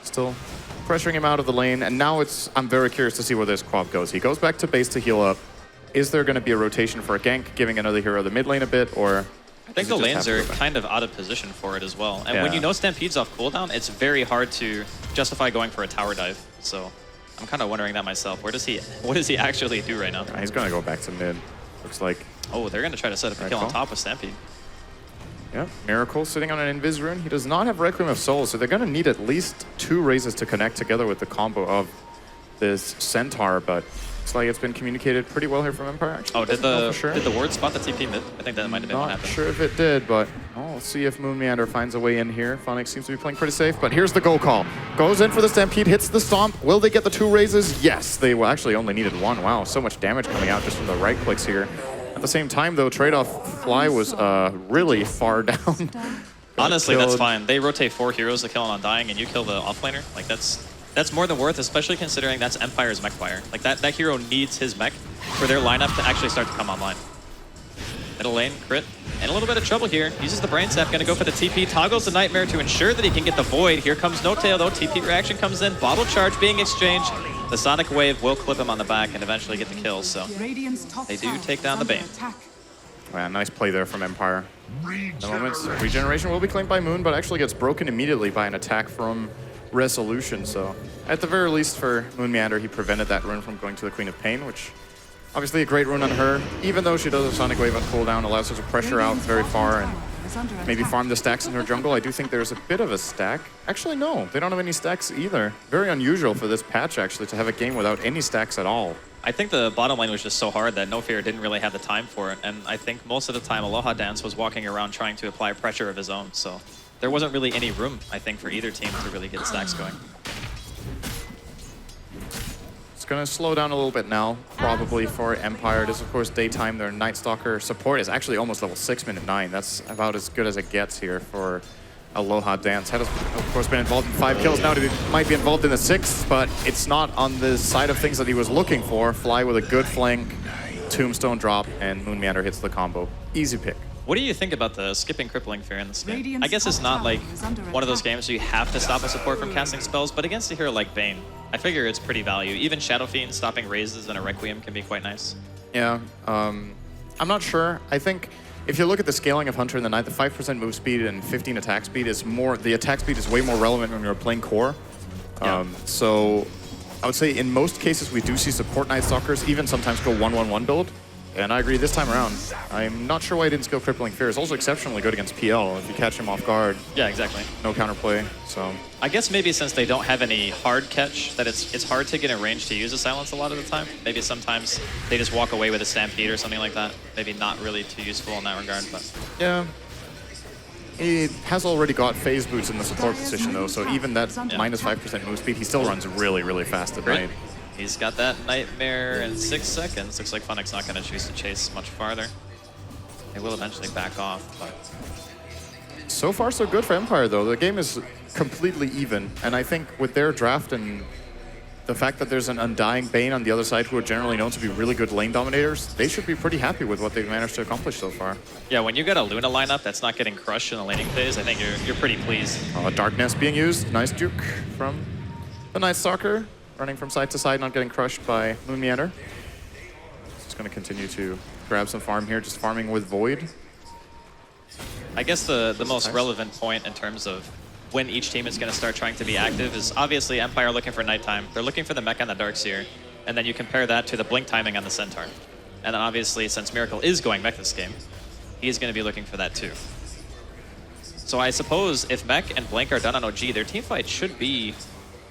Still pressuring him out of the lane, and now I'm very curious to see where this Quab goes. He goes back to base to heal up. Is there going to be a rotation for a gank, giving another hero the mid lane a bit, or... I think the lanes are kind of out of position for it as well. And when you know Stampede's off cooldown, it's very hard to justify going for a tower dive. So I'm kind of wondering that myself. What does he actually do right now? He's going to go back to mid. Looks like... Oh, they're going to try to set up a kill on top of Stampede. Yeah, Miracle sitting on an Invis rune. He does not have Requiem of Souls, so they're going to need at least 2 raises to connect together with the combo of this Centaur, but Looks like it's been communicated pretty well here from Empire, actually. Oh, did Sure. the ward spot the TP mid? I think that might have been what Not happened. sure if it did, but we'll see if Moon Meander finds a way in here. Phonics seems to be playing pretty safe, but here's the go call. Goes in for the Stampede, hits the Stomp. Will they get the 2 raises? Yes, they will actually only needed 1. Wow, so much damage coming out just from the right clicks here. At the same time, though, trade-off Fly was really far down. Honestly, that's fine. They rotate 4 heroes to kill on Undying, and you kill the offlaner. Like, that's more than worth, especially considering that's Empire's mech fire. Like, that hero needs his mech for their lineup to actually start to come online. Middle lane, crit, and a little bit of trouble here. Uses the Brain Sap, gonna go for the TP, toggles the Nightmare to ensure that he can get the Void. Here comes No Tail, though. TP reaction comes in, bottle charge being exchanged. The Sonic Wave will clip him on the back and eventually get the kill, so they do take down the Bane. Man, nice play there from Empire. The moment, regeneration will be claimed by Moon, but actually gets broken immediately by an attack from Resolution. So at the very least for Moon Meander, he prevented that rune from going to the Queen of Pain, which obviously a great rune on her. Even though she does a Sonic Wave on cooldown, allows her to pressure out very far and maybe farm the stacks in her jungle. I do think there's a bit of a stack. Actually, no, they don't have any stacks either. Very unusual for this patch, actually, to have a game without any stacks at all. I think the bottom lane was just so hard that No Fear didn't really have the time for it, and I think most of the time Aloha Dance was walking around trying to apply pressure of his own, so there wasn't really any room, I think, for either team to really get stacks going. It's going to slow down a little bit now, probably for Empire. It is, of course, daytime. Their Night Stalker support is actually almost level 6, minute 9. That's about as good as it gets here for Aloha Dance. Had, of course, been involved in 5 kills. Now he might be involved in the 6th, but it's not on the side of things that he was looking for. Fly with a good flank, Tombstone drop, and Moon Meander hits the combo. Easy pick. What do you think about the skipping Crippling Fear in this game? I guess it's not like one of those games where you have to stop a support from casting spells, but against a hero like Bane, I figure it's pretty value. Even Shadow Fiend stopping raises and a Requiem can be quite nice. Yeah, I'm not sure. I think if you look at the scaling of Hunter in the Night, the 5% move speed and 15 attack speed is more, the attack speed is way more relevant when you're playing core. Yeah. So I would say in most cases we do see support Night Stalkers even sometimes go 1-1-1 build. And I agree this time around. I'm not sure why he didn't skill Crippling Fear. It's also exceptionally good against PL if you catch him off guard. Yeah, exactly. No counterplay, so. I guess maybe since they don't have any hard catch, that it's hard to get in range to use a silence a lot of the time. Maybe sometimes they just walk away with a Stampede or something like that. Maybe not really too useful in that regard, but. Yeah. He has already got phase boots in the support position though, so even that minus 5% move speed, he still runs really, really fast at night. He's got that Nightmare in 6 seconds. Looks like Funnick's not going to choose to chase much farther. They will eventually back off, but... So far, so good for Empire, though. The game is completely even, and I think with their draft and the fact that there's an Undying Bane on the other side who are generally known to be really good lane dominators, they should be pretty happy with what they've managed to accomplish so far. Yeah, when you get a Luna lineup that's not getting crushed in the laning phase, I think you're pretty pleased. Darkness being used. Nice juke from the Night Stalker. Running from side to side, not getting crushed by Moon Meander. Just going to continue to grab some farm here, just farming with Void. I guess the most relevant point in terms of when each team is going to start trying to be active is obviously Empire looking for nighttime. They're looking for the mech on the Darkseer, and then you compare that to the blink timing on the Centaur. And then obviously, since Miracle is going mech this game, he's going to be looking for that too. So I suppose if mech and blink are done on OG, their team fight should be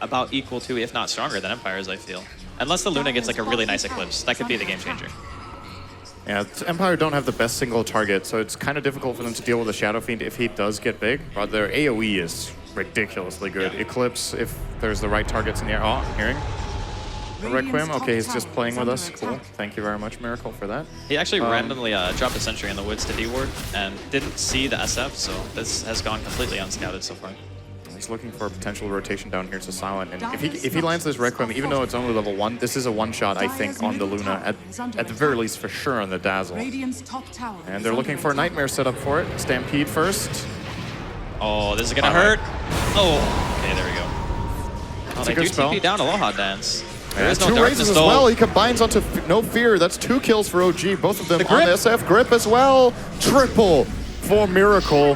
about equal to, if not stronger than Empire's, I feel. Unless the Luna gets like a really nice Eclipse. That could be the game changer. Yeah, Empire don't have the best single target, so it's kind of difficult for them to deal with the Shadow Fiend if he does get big. But their AoE is ridiculously good. Yeah. Eclipse, if there's the right targets in the air. Oh, hearing. Requiem, okay, he's just playing with us. Cool. Thank you very much, Miracle, for that. He actually randomly dropped a sentry in the woods to D-ward and didn't see the SF, so this has gone completely unscouted so far. He's looking for a potential rotation down here to Silent, and if he lands this Requiem, even though it's only level 1, this is a one-shot, I think, on the Luna, at the very least, for sure, on the Dazzle. And they're looking for a Nightmare setup for it. Stampede first. Oh, this is gonna hurt. Oh, okay, there we go. Oh, they do TP down Aloha Dance. There is no 2 raises as well. He combines onto No Fear. That's 2 kills for OG. Both of them on SF. Grip as well. Triple for Miracle.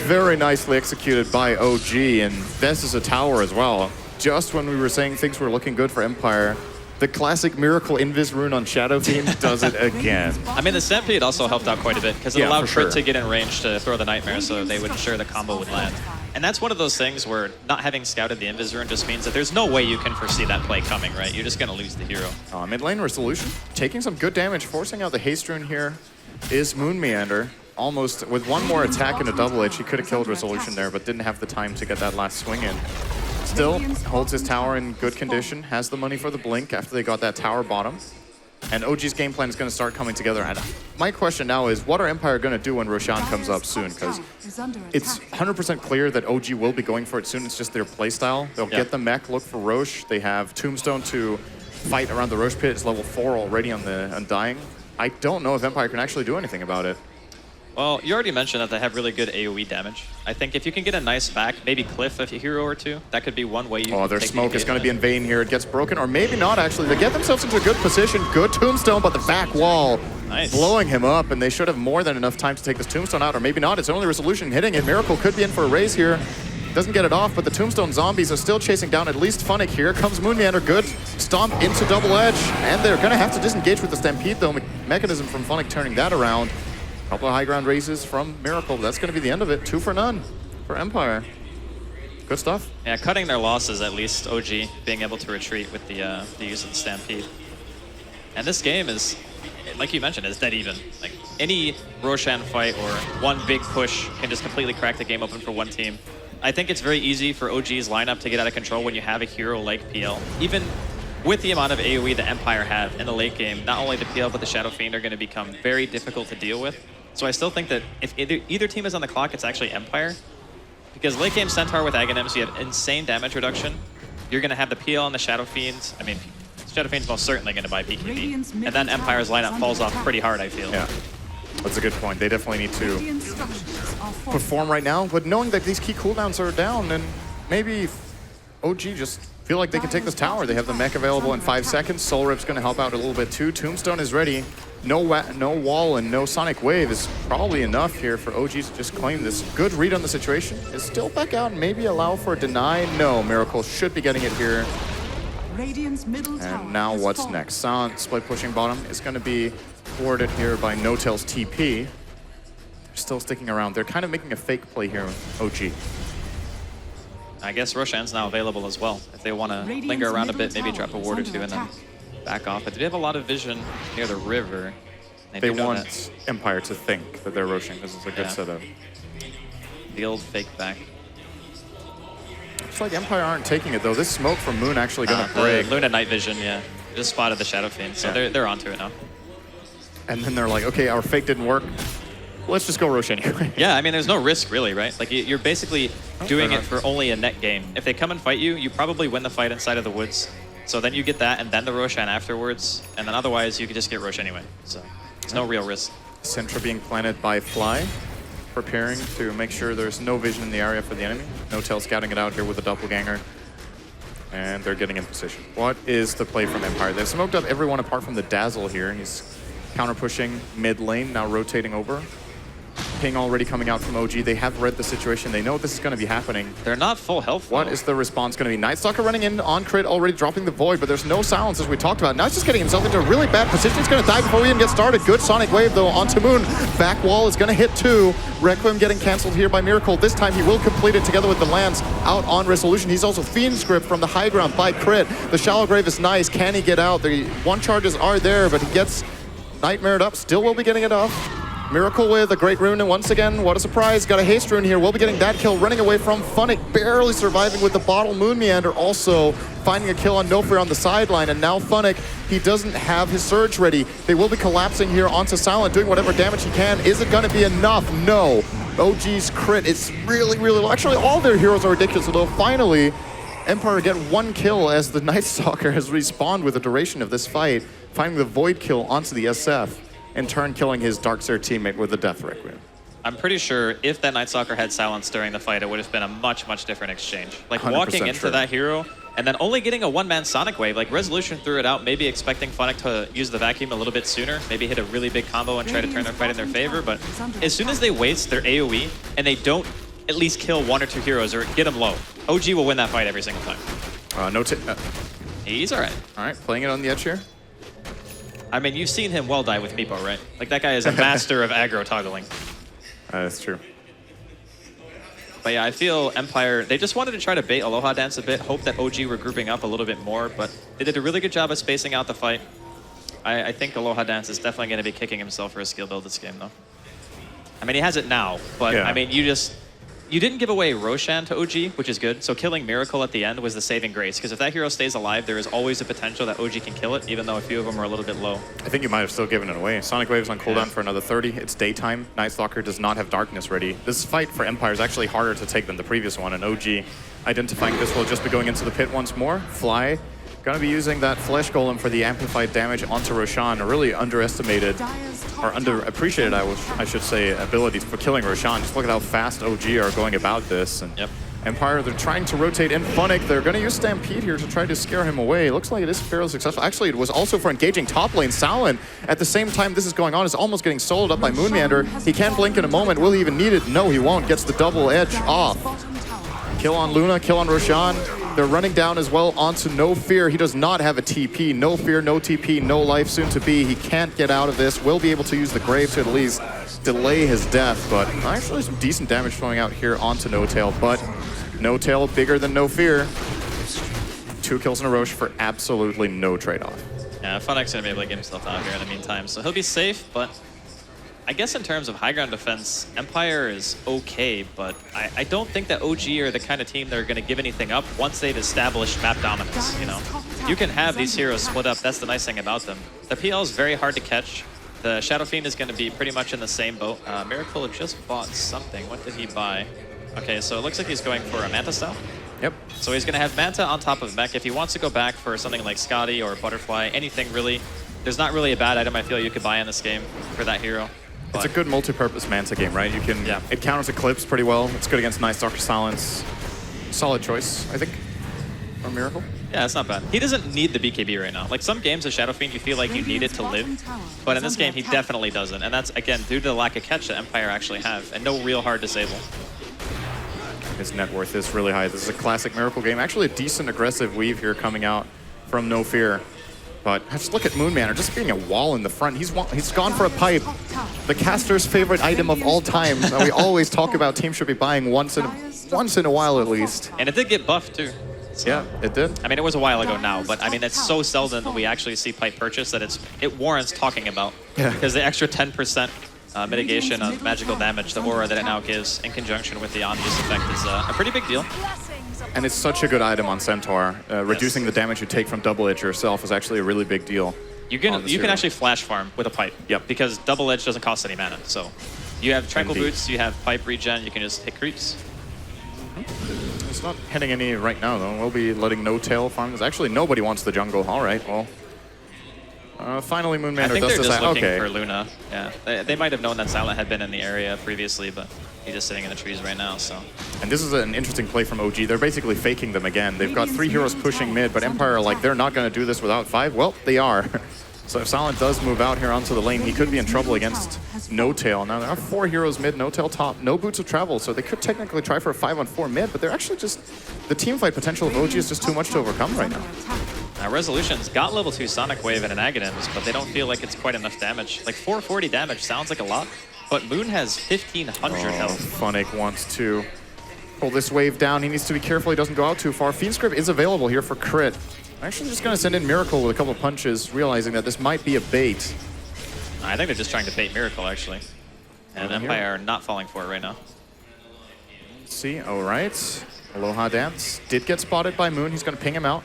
Very nicely executed by OG, and this is a tower as well. Just when we were saying things were looking good for Empire, the classic Miracle Invis rune on Shadow Fiend does it again. I mean, the Stampede also helped out quite a bit, because it allowed Crit to get in range to throw the Nightmare, so they would ensure the combo would land. And that's one of those things where not having scouted the invis rune just means that there's no way you can foresee that play coming, right? You're just going to lose the hero. Mid lane Resolution, taking some good damage, forcing out the haste rune here is Moon Meander. Almost, with one more attack and a double edge, he could have killed Resolution there, but didn't have the time to get that last swing in. Still, holds his tower in good condition, has the money for the blink after they got that tower bottom. And OG's game plan is going to start coming together. And my question now is, what are Empire going to do when Roshan comes up soon? Because it's 100% clear that OG will be going for it soon. It's just their playstyle. They'll get the mech, look for Rosh. They have Tombstone to fight around the Rosh pit. It's level 4 already on the Undying. I don't know if Empire can actually do anything about it. Well, you already mentioned that they have really good AoE damage. I think if you can get a nice back, maybe cliff a hero or two, that could be one way you can their take smoke is going to be in vain here. It gets broken, or maybe not actually. They get themselves into a good position. Good Tombstone, but the back wall blowing him up, and they should have more than enough time to take this Tombstone out, or maybe not. It's only Resolution hitting it. Miracle could be in for a raise here. Doesn't get it off, but the Tombstone zombies are still chasing down at least Funnick here. Comes Moon Meander, good stomp into double edge, and they're going to have to disengage with the Stampede though. Mechanism from Funnick turning that around. Couple of high ground raises from Miracle. That's going to be the end of it. 2 for none for Empire. Good stuff. Yeah, cutting their losses at least. OG being able to retreat with the use of the Stampede. And this game is, like you mentioned, is dead even. Like any Roshan fight or one big push can just completely crack the game open for one team. I think it's very easy for OG's lineup to get out of control when you have a hero like PL. Even with the amount of AoE that Empire have in the late game, not only the PL but the Shadow Fiend are going to become very difficult to deal with. So I still think that if either team is on the clock, it's actually Empire. Because late game Centaur with Aghanims, you have insane damage reduction. You're going to have the PL and the Shadow Fiends. I mean, Shadow Fiend's most certainly going to buy BKB. And then Empire's lineup falls off pretty hard, I feel. Yeah, that's a good point. They definitely need to perform right now. But knowing that these key cooldowns are down, then maybe OG just feel like they can take this tower. They have the mech available in 5 seconds. Soul Rip's going to help out a little bit too. Tombstone is ready. No wall and no Sonic Wave is probably enough here for OG to just claim this. Good read on the situation. Is still back out and maybe allow for a deny. No, Miracle should be getting it here. And now what's next? Silent split pushing bottom is going to be thwarted here by No-Tail's TP. They're still sticking around. They're kind of making a fake play here with OG. I guess Roshan's now available as well. If they want to linger around a bit, maybe drop a ward or two and then back off. But they do have a lot of vision near the river. They want Empire to think that they're Roshan. This is a good setup. The old fake back. Looks like Empire aren't taking it though. This smoke from Moon actually going to break. Luna night vision, yeah. Just spotted the Shadow Fiend, so they're onto it now. And then they're like, okay, our fake didn't work. Let's just go Roshan anyway. Yeah, I mean, there's no risk really, right? Like you're basically doing it for only a net game. If they come and fight you, you probably win the fight inside of the woods. So then you get that and then the Roshan afterwards. And then otherwise you could just get Rosh anyway. So there's no real risk. Sentra being planted by Fly, preparing to make sure there's no vision in the area for the enemy. No-Tail scouting it out here with a doppelganger. And they're getting in position. What is the play from Empire? They've smoked up everyone apart from the Dazzle here. He's counter pushing mid lane, now rotating over. Ping already coming out from OG. They have read the situation. They know this is going to be happening. They're not full health, though. What is the response going to be? Night Stalker running in on crit, already dropping the Void, but there's no silence as we talked about. Now he's just getting himself into a really bad position. He's going to die before we even get started. Good Sonic Wave, though, onto Moon. Back wall is going to hit too. Requiem getting canceled here by Miracle. This time he will complete it together with the Lance out on Resolution. He's also Fiend Script from the high ground by crit. The Shallow Grave is nice. Can he get out? The one charges are there, but he gets Nightmared up. Still will be getting it off. Miracle with a great rune, and once again, what a surprise. Got a haste rune here. We'll be getting that kill, running away from Funnick, barely surviving with the bottle. Moon Meander also finding a kill on No Fear on the sideline, and now Funnick, he doesn't have his surge ready. They will be collapsing here onto Silent, doing whatever damage he can. Is it going to be enough? No. OG's crit, it's really, really low. Actually, all their heroes are ridiculous, although finally, Empire get one kill as the Night Stalker has respawned with the duration of this fight, finding the Void kill onto the SF. In turn, killing his Darkseer teammate with the Death Requiem. I'm pretty sure if that Night Stalker had silence during the fight, it would have been a much, much different exchange. Like walking into that hero and then only getting a one-man Sonic Wave. Like Resolution threw it out, maybe expecting Funnick to use the vacuum a little bit sooner, maybe hit a really big combo and try to turn their fight in their favor. But as soon as they waste their AoE and they don't at least kill one or two heroes or get them low, OG will win that fight every single time. He's all right. All right, playing it on the edge here. I mean, you've seen him well die with Meepo, right? Like, that guy is a master of aggro toggling. That's true. But yeah, I feel Empire, they just wanted to try to bait Aloha Dance a bit, hope that OG were grouping up a little bit more, but they did a really good job of spacing out the fight. I think Aloha Dance is definitely going to be kicking himself for a skill build this game, though. I mean, he has it now, but Yeah. I mean, you didn't give away Roshan to OG, which is good. So killing Miracle at the end was the saving grace, because if that hero stays alive, there is always a potential that OG can kill it, even though a few of them are a little bit low. I think you might have still given it away. Sonic Wave's on cooldown for another 30. It's daytime. Night Stalker does not have darkness ready. This fight for Empire is actually harder to take than the previous one, and OG identifying this will just be going into the pit once more. Fly, gonna be using that Flesh Golem for the amplified damage onto Roshan, a really underestimated, or underappreciated, I should say, ability for killing Roshan. Just look at how fast OG are going about this. And Empire, they're trying to rotate in Funnick. They're going to use Stampede here to try to scare him away. It looks like it is fairly successful. Actually, it was also for engaging top lane. Salen, at the same time this is going on, is almost getting soloed up by Moonmeander. He can blink in a moment. Will he even need it? No, he won't. Gets the double edge off. Kill on Luna, kill on Roshan. They're running down as well onto No Fear. He does not have a TP. No Fear, no TP, no life soon to be. He can't get out of this. Will be able to use the Grave to at least delay his death, but actually some decent damage flowing out here onto No Tail, but No Tail bigger than No Fear. 2 kills in a row for absolutely no trade-off. Yeah, Funnick's going to be able to get himself out here in the meantime, so he'll be safe, but I guess in terms of high ground defense, Empire is okay, but I don't think that OG are the kind of team that are going to give anything up once they've established map dominance, you know. You can have these heroes split up, that's the nice thing about them. The PL is very hard to catch. The Shadow Fiend is going to be pretty much in the same boat. Miracle just bought something. What did he buy? Okay, so it looks like he's going for a Manta style. Yep. So he's going to have Manta on top of Mech. If he wants to go back for something like Scotty or Butterfly, anything really, there's not really a bad item I feel you could buy in this game for that hero. It's a good multi-purpose Manta game, right? You can, it counters Eclipse pretty well. It's good against Night Stalker Silence. Solid choice, I think, for Miracle. Yeah, it's not bad. He doesn't need the BKB right now. Like some games of Shadow Fiend, you feel like you need it to live, but in this game, he definitely doesn't. And that's, again, due to the lack of catch that Empire actually have, and no real hard disable. His net worth is really high. This is a classic Miracle game. Actually a decent aggressive weave here coming out from No Fear. But just look at Moonmanor, just being a wall in the front. He's gone for a pipe. The caster's favorite item of all time. That we always talk about teams should be buying once in a while at least. And it did get buffed too. So, yeah, it did. I mean, it was a while ago now, but I mean, it's so seldom that we actually see pipe purchase that it warrants talking about. Yeah. Because the extra 10% mitigation of magical damage, the aura that it now gives in conjunction with the Omnius effect is a pretty big deal. And it's such a good item on Centaur. Reducing the damage you take from Double Edge yourself is actually a really big deal. You can actually flash farm with a pipe. Yep. Because Double Edge doesn't cost any mana. So you have Tranquil Boots, you have pipe regen, you can just hit creeps. It's not hitting any right now though. We'll be letting No Tail farm. There's actually nobody wants the jungle. All right, well. Finally, Moonmanor I think does they're this. just looking for Luna. Yeah, they might have known that Silent had been in the area previously, but he's just sitting in the trees right now. So. And this is an interesting play from OG. They're basically faking them again. They've got 3 heroes pushing mid, but Empire are like, they're not going to do this without 5. Well, they are. So if Silent does move out here onto the lane, he could be in trouble against No Tail. Now there are 4 heroes mid, No Tail top, no Boots of Travel, so they could technically try for a 5-on-4 mid, but they're actually just, the team fight potential of OG is just too much to overcome right now. Resolution's got level 2 Sonic Wave and an Aghanims, but they don't feel like it's quite enough damage. Like 440 damage sounds like a lot, but Moon has 1,500 health. Funnick wants to pull this wave down. He needs to be careful he doesn't go out too far. Fiend Script is available here for crit. I'm actually just going to send in Miracle with a couple of punches, realizing that this might be a bait. I think they're just trying to bait Miracle, actually. And Empire are not falling for it right now. Let's see, all right. Aloha Dance did get spotted by Moon. He's going to ping him out.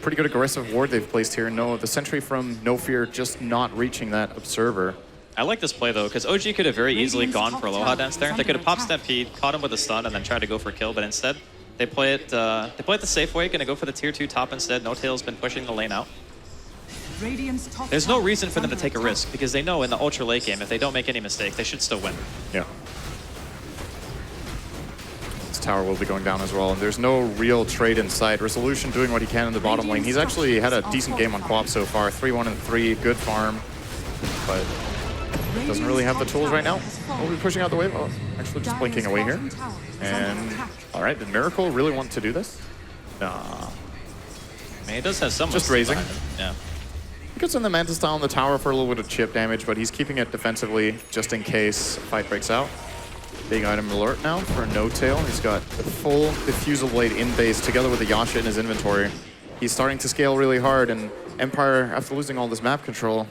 Pretty good aggressive ward they've placed here. No, the sentry from No Fear just not reaching that observer. I like this play though, because OG could have very easily gone for Aloha Dance there. They could have popped Stampede, caught him with a stun, and then tried to go for a kill, but instead they play it the safe way, gonna go for the tier 2 top instead. No Tail's been pushing the lane out. There's no reason for them to take a risk, because they know in the ultra late game, if they don't make any mistakes, they should still win. Yeah. Tower will be going down as well, and there's no real trade in sight. Resolution doing what he can in the bottom lane. He's actually had a decent game on co-op so far. 3-1 and 3, good farm, but doesn't really have the tools right now. We'll be pushing out the wave. Oh, actually just blinking away here. And all right, did Miracle really want to do this? Nah. I mean, he does have some just raising. Yeah. He gets in the Manta style on the tower for a little bit of chip damage, but he's keeping it defensively just in case a fight breaks out. Big item alert now for No Tail. He's got the full Diffusal Blade in base together with the Yasha in his inventory. He's starting to scale really hard, and Empire, after losing all this map control,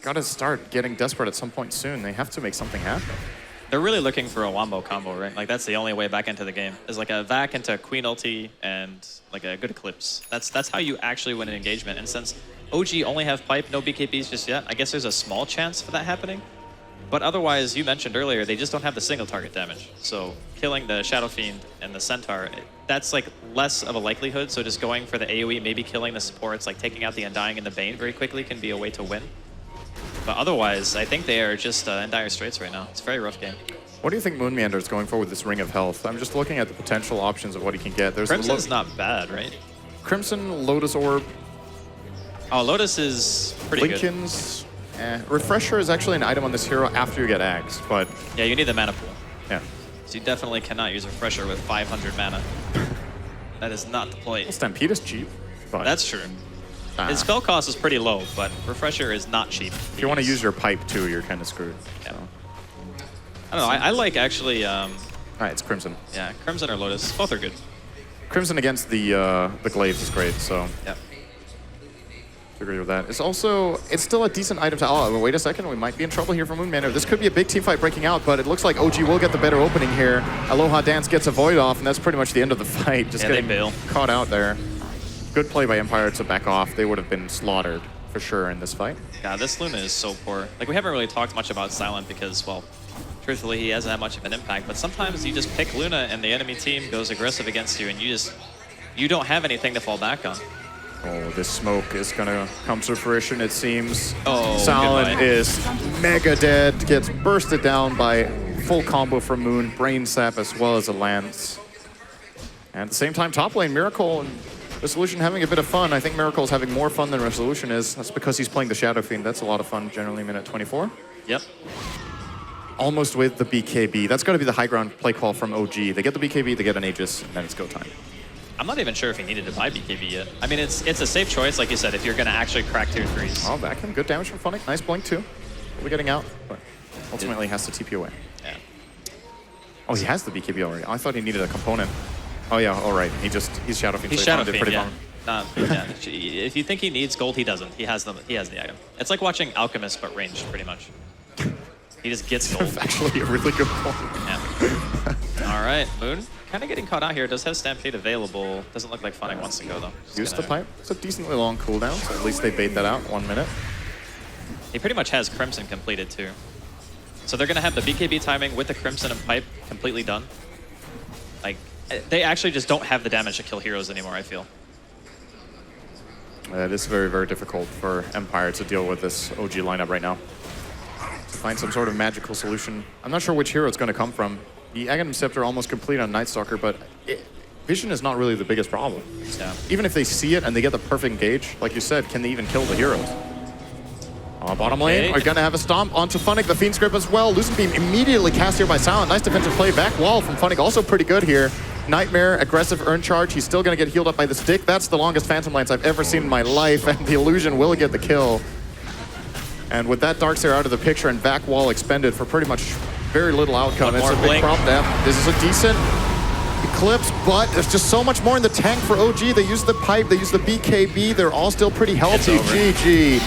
gotta start getting desperate at some point soon. They have to make something happen. They're really looking for a wombo combo, right? Like that's the only way back into the game. Is like a vac into Queen ulti and like a good Eclipse. That's how you actually win an engagement. And since OG only have pipe, no BKBs just yet, I guess there's a small chance for that happening. But otherwise, you mentioned earlier, they just don't have the single target damage. So killing the Shadow Fiend and the Centaur, that's like less of a likelihood. So just going for the AoE, maybe killing the supports, like taking out the Undying and the Bane very quickly can be a way to win. But otherwise, I think they are just in dire straits right now. It's a very rough game. What do you think Moonmeander is going for with this Ring of Health? I'm just looking at the potential options of what he can get. There's Crimson's not bad, right? Crimson, Lotus Orb. Oh, Lotus is pretty Blinkins. Refresher is actually an item on this hero after you get Axe, but... Yeah, you need the mana pool. Yeah. So you definitely cannot use Refresher with 500 mana. That is not the play. Well, Stampede is cheap, but... That's true. His spell cost is pretty low, but Refresher is not cheap. If you want to use your pipe too, you're kind of screwed. Yeah. So. I don't know, I like actually... Alright, it's Crimson. Yeah, Crimson or Lotus, both are good. Crimson against the Glaives is great, so... Yeah. Agree with that. It's still a decent item to... Oh, wait a second, we might be in trouble here for Moonmanor. This could be a big team fight breaking out, but it looks like OG will get the better opening here. Aloha Dance gets a Void off, and that's pretty much the end of the fight. Just getting caught out there. Good play by Empire to back off. They would have been slaughtered for sure in this fight. Yeah, this Luna is so poor. Like, we haven't really talked much about Silent because, well, truthfully, he hasn't had much of an impact, but sometimes you just pick Luna and the enemy team goes aggressive against you, and you don't have anything to fall back on. Oh, this smoke is gonna come to fruition, it seems. Oh, Silent is mega dead, gets bursted down by full combo from Moon, Brain Sap as well as a Lance. And at the same time, top lane, Miracle and Resolution having a bit of fun. I think Miracle's having more fun than Resolution is. That's because he's playing the Shadow Fiend. That's a lot of fun, generally minute 24. Yep. Almost with the BKB. That's gotta be the high ground play call from OG. They get the BKB, they get an Aegis, and then it's go time. I'm not even sure if he needed to buy BKB yet. I mean, it's a safe choice, like you said, if you're going to actually crack tier 3s. Oh, back him. Good damage from Funnick. Nice blink, too. We're getting out, but ultimately has to TP away. Yeah. Oh, he has the BKB already. I thought he needed a component. Oh, yeah, all right. He's Shadow Fiend. He's so Shadow Fiend, pretty yeah. long. Yeah. If you think he needs gold, he doesn't. He has the item. It's like watching Alchemist, but ranged, pretty much. He just gets gold. That's actually a really good point. Yeah. All right, Moon. Kind of getting caught out here. Does have Stampede available. Doesn't look like Funnick wants to go, though. Use the pipe. It's a decently long cooldown, so at least they bait that out 1 minute. He pretty much has Crimson completed, too. So they're going to have the BKB timing with the Crimson and pipe completely done. Like, they actually just don't have the damage to kill heroes anymore, I feel. It is very, very difficult for Empire to deal with this OG lineup right now. Find some sort of magical solution. I'm not sure which hero it's going to come from. The Aghanim Scepter almost complete on Night Stalker, but vision is not really the biggest problem. Yeah. Even if they see it and they get the perfect gauge, like you said, can they even kill the heroes? Bottom lane, are going to have a stomp onto Funnick, the Fiend Script as well. Lucent Beam immediately cast here by Silent. Nice defensive play. Back wall from Funnick, also pretty good here. Nightmare, aggressive earn charge. He's still going to get healed up by the stick. That's the longest Phantom Lance I've ever seen in my life, and the Illusion will get the kill. And with that Darkseer out of the picture and back wall expended for pretty much very little outcome, it's a big problem to have. This is a decent Eclipse, but there's just so much more in the tank for OG. They use the pipe, they use the BKB. They're all still pretty healthy. GG.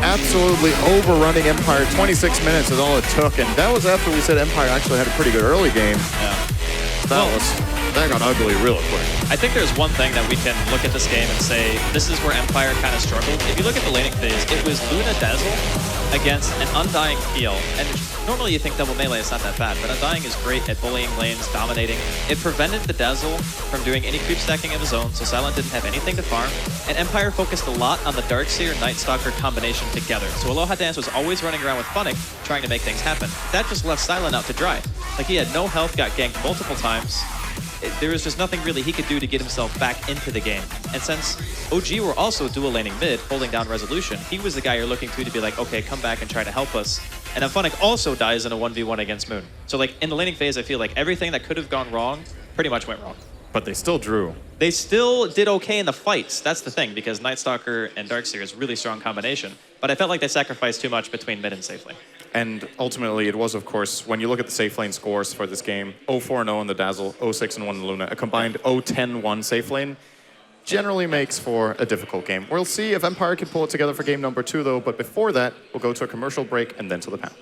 Absolutely overrunning Empire. 26 minutes is all it took, and that was after we said Empire actually had a pretty good early game. Yeah. That got ugly real quick. I think there's one thing that we can look at this game and say, this is where Empire kind of struggled. If you look at the laning phase, it was Luna Dazzle against an Undying Peel. And normally you think double melee is not that bad, but Undying is great at bullying lanes, dominating. It prevented the Dazzle from doing any creep stacking of his own, so Silent didn't have anything to farm. And Empire focused a lot on the Darkseer Night Stalker combination together. So Aloha Dance was always running around with Funnick, trying to make things happen. That just left Silent out to dry. Like, he had no health, got ganked multiple times. There was just nothing really he could do to get himself back into the game. And since OG were also dual laning mid, holding down Resolution, he was the guy you're looking to be like, okay, come back and try to help us. And then Funnick also dies in a 1v1 against Moon. So like in the laning phase, I feel like everything that could have gone wrong pretty much went wrong. But they still drew. They still did okay in the fights. That's the thing, because Night Stalker and Darkseer is a really strong combination. But I felt like they sacrificed too much between mid and safe lane. And ultimately, it was, of course, when you look at the safe lane scores for this game, 0-4-0 in the Dazzle, 0-6-1 in the Luna, a combined 0-10-1 safe lane, generally makes for a difficult game. We'll see if Empire can pull it together for game number 2, though, but before that, we'll go to a commercial break and then to the panel.